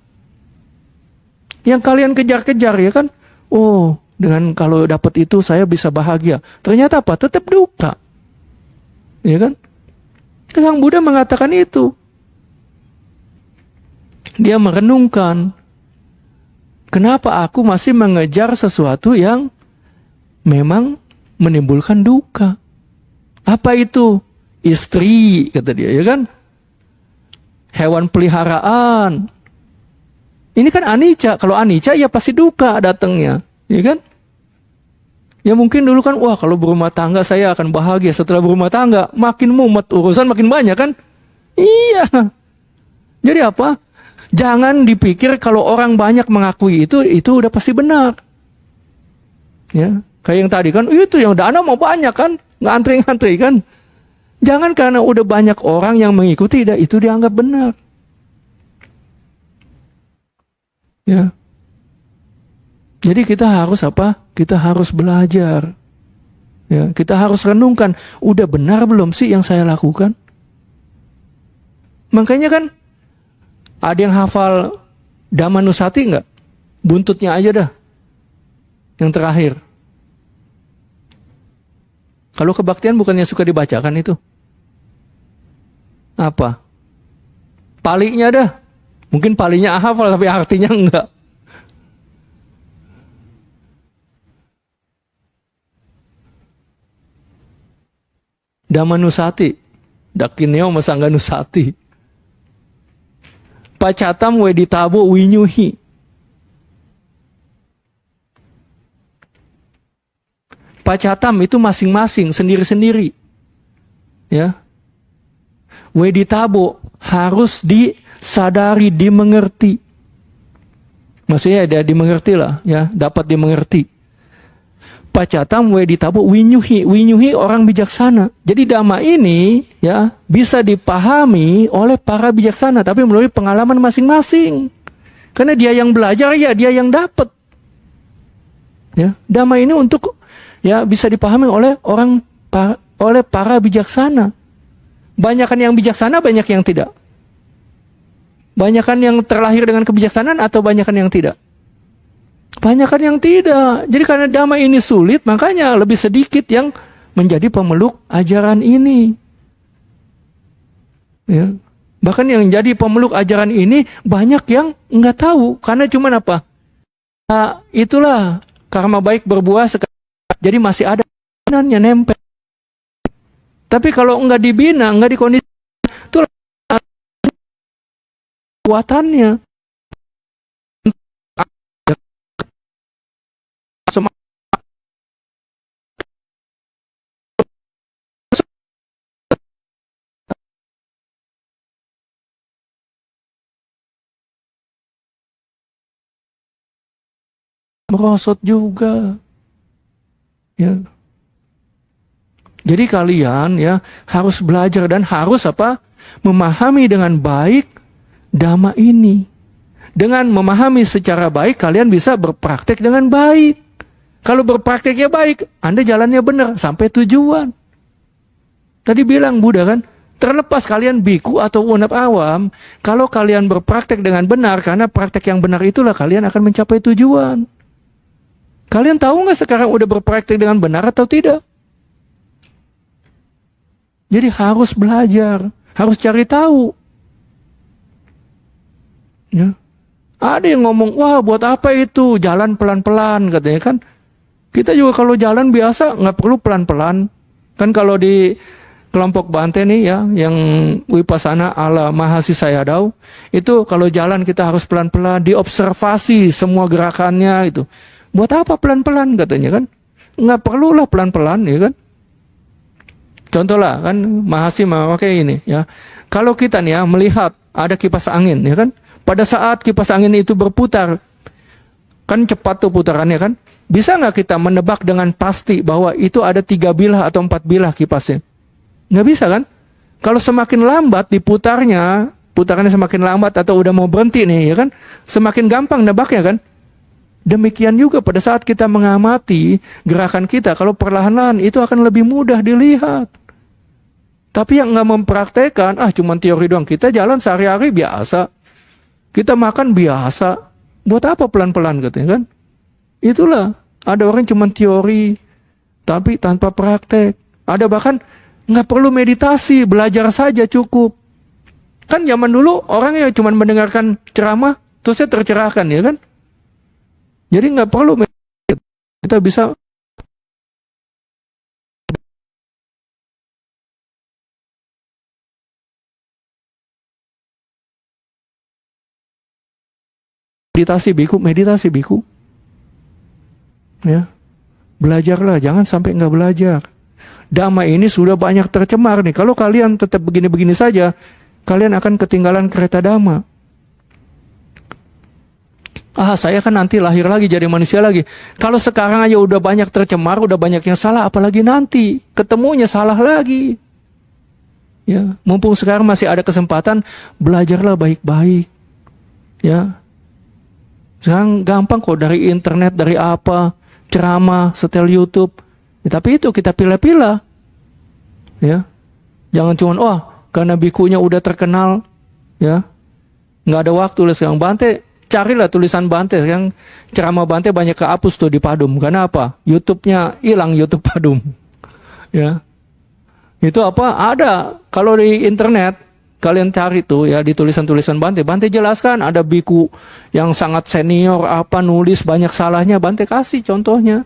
Yang kalian kejar-kejar ya kan? Oh, dengan kalau dapat itu saya bisa bahagia. Ternyata apa? Tetap duka. Ya kan? Sang Buddha mengatakan itu. Dia merenungkan, kenapa aku masih mengejar sesuatu yang memang menimbulkan duka? Apa itu? Istri, kata dia, ya kan? Hewan peliharaan. Ini kan anicca. Kalau anicca ya pasti duka datangnya, ya kan? Ya mungkin dulu kan, wah kalau berumah tangga saya akan bahagia. Setelah berumah tangga, makin mumet, urusan makin banyak kan? Iya. Jadi apa? Jangan dipikir kalau orang banyak mengakui itu udah pasti benar. Ya, kayak yang tadi kan, itu yang dana mau banyak kan, ngantri-ngantri kan. Jangan karena udah banyak orang yang mengikuti, itu dianggap benar. Ya. Jadi kita harus apa? Kita harus belajar. Ya, kita harus renungkan, udah benar belum sih yang saya lakukan? Makanya kan ada yang hafal Dhammanusati nggak? Buntutnya aja dah. Yang terakhir. Kalau kebaktian bukannya suka dibacakan itu? Apa? Palinya dah. Mungkin palinya hafal tapi artinya enggak. Dhammanusati. Dakineo Masangganusati. Pacatam weditabo winyuhi. Pacatam itu masing-masing, sendiri-sendiri. Ya. Weditabo harus disadari, dimengerti. Maksudnya dia dimengerti lah, ya, dapat dimengerti. Pacatam weditabo winyuhi. Winyuhi orang bijaksana. Jadi dhamma ini ya bisa dipahami oleh para bijaksana, tapi melalui pengalaman masing-masing. Karena dia yang belajar, ya dia yang dapat. Ya, dhamma ini untuk ya bisa dipahami oleh oleh para bijaksana. Banyakan yang bijaksana, banyak yang tidak. Banyakan yang terlahir dengan kebijaksanaan atau banyakan yang tidak? Banyakan yang tidak. Jadi karena dhamma ini sulit, makanya lebih sedikit yang menjadi pemeluk ajaran ini. Ya. Bahkan yang jadi pemeluk ajaran ini banyak yang nggak tahu. Karena cuma apa? Nah, itulah karma baik berbuah sekarang. Jadi masih ada yang nempel. Tapi kalau nggak dibina, nggak dikondisi, itu kekuatannya. Merosot juga. Ya. Jadi kalian ya harus belajar dan harus apa? Memahami dengan baik dhamma ini. Dengan memahami secara baik kalian bisa berpraktek dengan baik. Kalau berprakteknya baik, Anda jalannya benar sampai tujuan. Tadi bilang Buddha kan, Terlepas kalian biku atau unap awam, kalau kalian berpraktek dengan benar, karena praktek yang benar itulah kalian akan mencapai tujuan. Kalian tahu nggak sekarang udah berpraktek dengan benar atau tidak? Jadi harus belajar, harus cari tahu. Ya. Ada yang ngomong, wah buat apa itu jalan pelan-pelan katanya kan. Kita juga kalau jalan biasa nggak perlu pelan-pelan. Kan kalau di kelompok Bante nih ya, yang Wipasana ala Mahasi Sayadaw, itu kalau jalan kita harus pelan-pelan, diobservasi semua gerakannya itu. Buat apa pelan-pelan katanya kan? Nggak perlulah pelan-pelan ya kan? Contoh lah kan Mahasi memakai ini ya. Kalau kita nih ya melihat ada kipas angin ya kan? Pada saat kipas angin itu berputar, kan cepat tuh putarannya kan? Bisa nggak kita menebak dengan pasti bahwa itu ada 3 bilah atau 4 bilah kipasnya? Nggak bisa kan? Kalau semakin lambat diputarnya, putarannya semakin lambat atau udah mau berhenti nih ya kan? Semakin gampang nebaknya kan? Demikian juga pada saat kita mengamati gerakan kita, kalau perlahan-lahan itu akan lebih mudah dilihat. Tapi yang nggak mempraktekkan, cuman teori doang. Kita jalan sehari-hari biasa. Kita makan biasa. Buat apa pelan-pelan katanya kan? Itulah, ada orang cuma teori, tapi tanpa praktek. Ada bahkan nggak perlu meditasi, belajar saja cukup. Kan zaman dulu orang yang cuma mendengarkan ceramah, terusnya tercerahkan ya kan? Jadi nggak perlu meditasi. Kita bisa meditasi biku. Ya, belajarlah, jangan sampai nggak belajar. Dhamma ini sudah banyak tercemar nih. Kalau kalian tetap begini-begini saja, kalian akan ketinggalan kereta Dhamma. Saya kan nanti lahir lagi jadi manusia lagi. Kalau sekarang aja udah banyak tercemar, udah banyak yang salah, apalagi nanti ketemunya salah lagi. Ya, mumpung sekarang masih ada kesempatan, belajarlah baik-baik. Ya, sekarang gampang kok dari internet, dari apa, ceramah, setel YouTube. Ya, tapi itu kita pilih-pilih. Ya. Jangan cuma karena bikunya udah terkenal, ya. Nggak ada waktu lah sekarang. Bante, carilah tulisan Bante. Sekarang ceramah Bante banyak kehapus tuh di Padum. Karena apa? YouTube-nya hilang, YouTube Padum. Ya. Itu apa? Ada. Kalau di internet kalian cari tuh ya di tulisan-tulisan Bante. Bante jelaskan ada biku yang sangat senior apa nulis banyak salahnya, Bante kasih contohnya.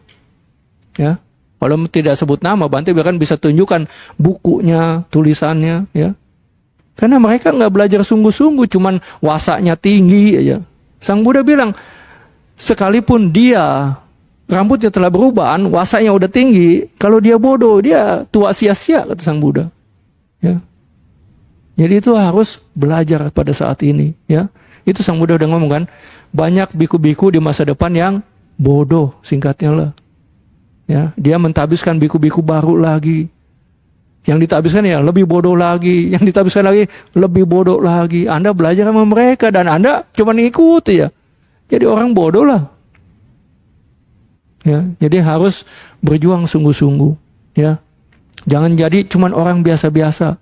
Ya. Kalau tidak sebut nama, Bante bahkan bisa tunjukkan bukunya, tulisannya ya. Karena mereka nggak belajar sungguh-sungguh, cuman wasanya tinggi aja. Sang Buddha bilang, sekalipun dia rambutnya telah berubah, wasanya udah tinggi, kalau dia bodoh, dia tua sia-sia kata Sang Buddha. Ya. Jadi itu harus belajar pada saat ini, ya. Itu Sang Buddha udah ngomong kan, banyak biku-biku di masa depan yang bodoh, singkatnya lah. Ya, dia mentabiskan biku-biku baru lagi. Yang ditabiskan ya lebih bodoh lagi, yang ditabiskan lagi lebih bodoh lagi. Anda belajar sama mereka dan Anda cuma ngikut ya. Jadi orang bodoh lah. Ya, jadi harus berjuang sungguh-sungguh, ya. Jangan jadi cuma orang biasa-biasa.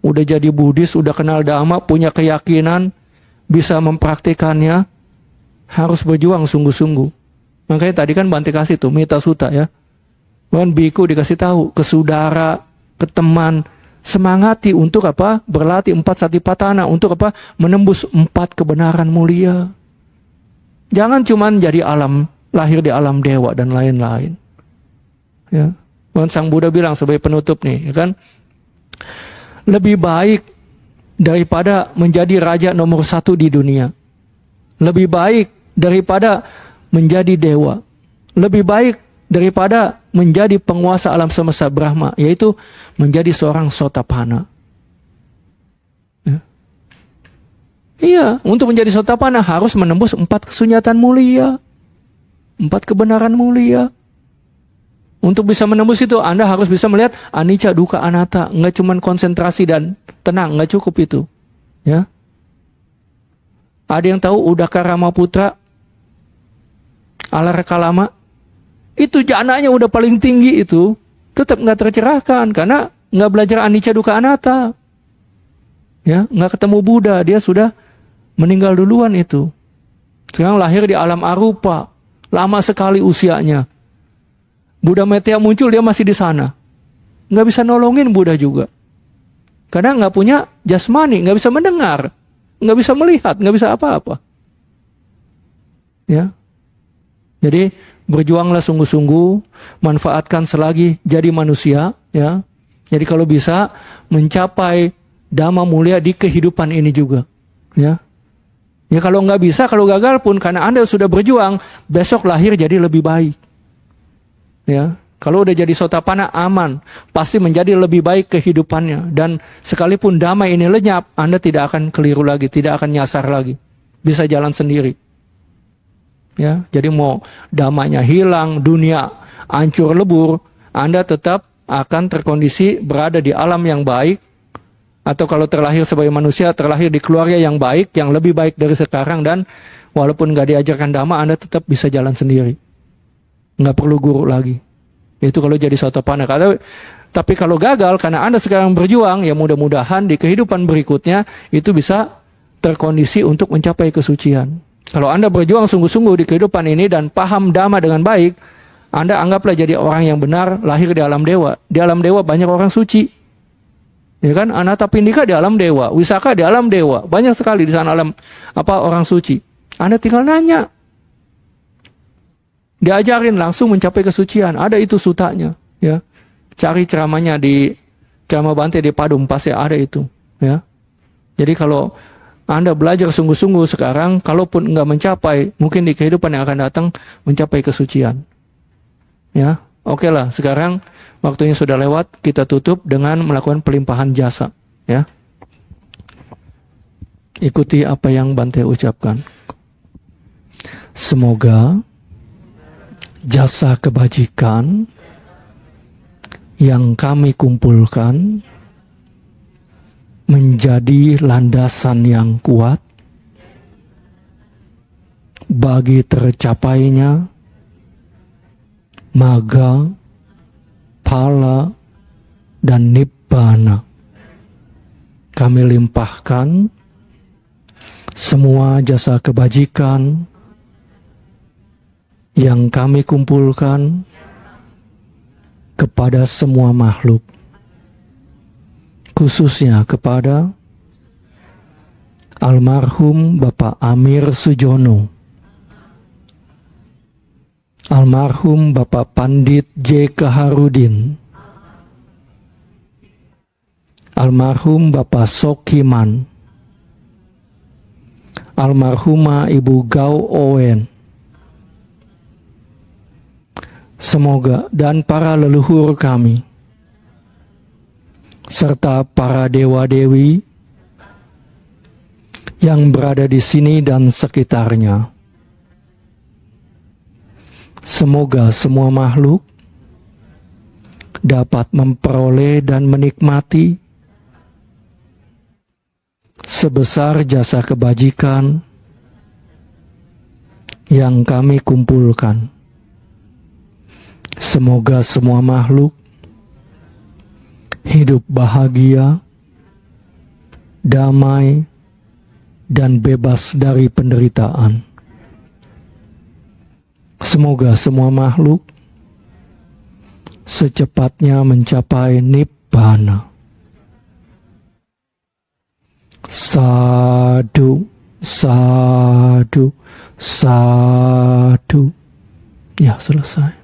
Udah jadi Buddhis, udah kenal Dhamma, punya keyakinan, bisa mempraktikannya, harus berjuang sungguh-sungguh. Makanya tadi kan Bante kasih tuh Metta Sutta ya. Kan biku dikasih tahu ke saudara, ke teman, semangati untuk apa? Berlatih 4 satipatthana, untuk apa? Menembus 4 kebenaran mulia. Jangan cuman jadi lahir di alam dewa dan lain-lain. Ya. Dan Sang Buddha bilang sebagai penutup nih, ya kan? Lebih baik daripada menjadi raja nomor 1 di dunia. Lebih baik daripada menjadi dewa. Lebih baik daripada menjadi penguasa alam semesta Brahma, yaitu menjadi seorang Sotapanna. Ya. Iya, untuk menjadi Sotapanna harus menembus 4 kesunyatan mulia, 4 kebenaran mulia. Untuk bisa menembus itu, Anda harus bisa melihat anicca, dukkha, anatta. Nggak cuma konsentrasi dan tenang, nggak cukup itu. Ya. Ada yang tahu Udaka Ramaputra Alaraka Lama? Itu jananya udah paling tinggi itu, tetap nggak tercerahkan karena nggak belajar anicca, dukkha, anatta. Ya, nggak ketemu Buddha, dia sudah meninggal duluan itu. Sekarang lahir di alam arupa, lama sekali usianya. Buddha Metteyya muncul, dia masih di sana. Nggak bisa nolongin Buddha juga. Karena nggak punya jasmani, nggak bisa mendengar, nggak bisa melihat, nggak bisa apa-apa. Ya, jadi berjuanglah sungguh-sungguh, manfaatkan selagi jadi manusia. Ya, jadi kalau bisa mencapai dhamma mulia di kehidupan ini juga. Ya, ya kalau nggak bisa, kalau gagal pun karena Anda sudah berjuang, besok lahir jadi lebih baik. Ya, kalau udah jadi Sotapanna aman, pasti menjadi lebih baik kehidupannya. Dan sekalipun damai ini lenyap, Anda tidak akan keliru lagi, tidak akan nyasar lagi. Bisa jalan sendiri. Ya, jadi mau damanya hilang, dunia hancur lebur, Anda tetap akan terkondisi berada di alam yang baik. Atau kalau terlahir sebagai manusia, terlahir di keluarga yang baik, yang lebih baik dari sekarang. Dan walaupun nggak diajarkan dhamma, Anda tetap bisa jalan sendiri. Nggak perlu guru lagi. Itu kalau jadi Sotapanna. Tapi kalau gagal, karena Anda sekarang berjuang, ya mudah-mudahan di kehidupan berikutnya itu bisa terkondisi untuk mencapai kesucian. Kalau Anda berjuang sungguh-sungguh di kehidupan ini dan paham dhamma dengan baik, Anda anggaplah jadi orang yang benar, lahir di alam dewa. Di alam dewa banyak orang suci. Ya kan? Anathapindika di alam dewa, Wisaka di alam dewa. Banyak sekali di sana alam orang suci. Anda tinggal nanya. Diajarin langsung mencapai kesucian. Ada itu sutanya, ya. Cari ceramahnya di ceramah Bante di Padum, pasti ada itu, ya. Jadi kalau Anda belajar sungguh-sungguh sekarang, kalaupun enggak mencapai, mungkin di kehidupan yang akan datang mencapai kesucian. Ya, oke lah. Sekarang waktunya sudah lewat, kita tutup dengan melakukan pelimpahan jasa, ya. Ikuti apa yang Bante ucapkan. Semoga jasa kebajikan yang kami kumpulkan menjadi landasan yang kuat bagi tercapainya magga, phala, dan nibbana. Kami limpahkan semua jasa kebajikan yang kami kumpulkan kepada semua makhluk, khususnya kepada almarhum Bapak Amir Sujono, almarhum Bapak Pandit J. Kaharudin, almarhum Bapak Sokiman, almarhumah Ibu Gau Owen. Semoga dan para leluhur kami serta para dewa-dewi yang berada di sini dan sekitarnya. Semoga semua makhluk dapat memperoleh dan menikmati sebesar jasa kebajikan yang kami kumpulkan. Semoga semua makhluk hidup bahagia, damai, dan bebas dari penderitaan. Semoga semua makhluk secepatnya mencapai nibbana. Sadu, sadu, sadu. Ya, selesai.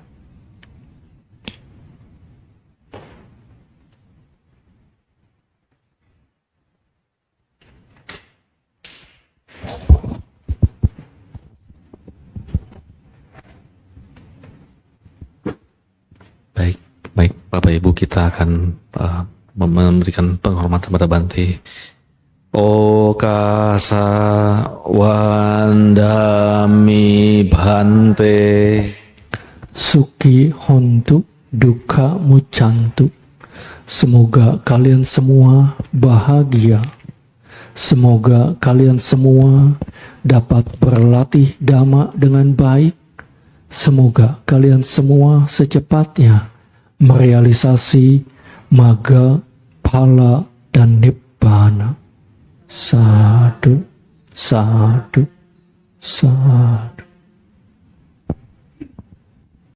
Baik, Bapak Ibu, kita akan memberikan penghormatan pada Bante. Okasa wandami Bante. Suki hontu duka mucantu. Semoga kalian semua bahagia. Semoga kalian semua dapat berlatih dhamma dengan baik. Semoga kalian semua secepatnya merealisasi magga, phala, dan nibbana. Sadu, sadu, sadu.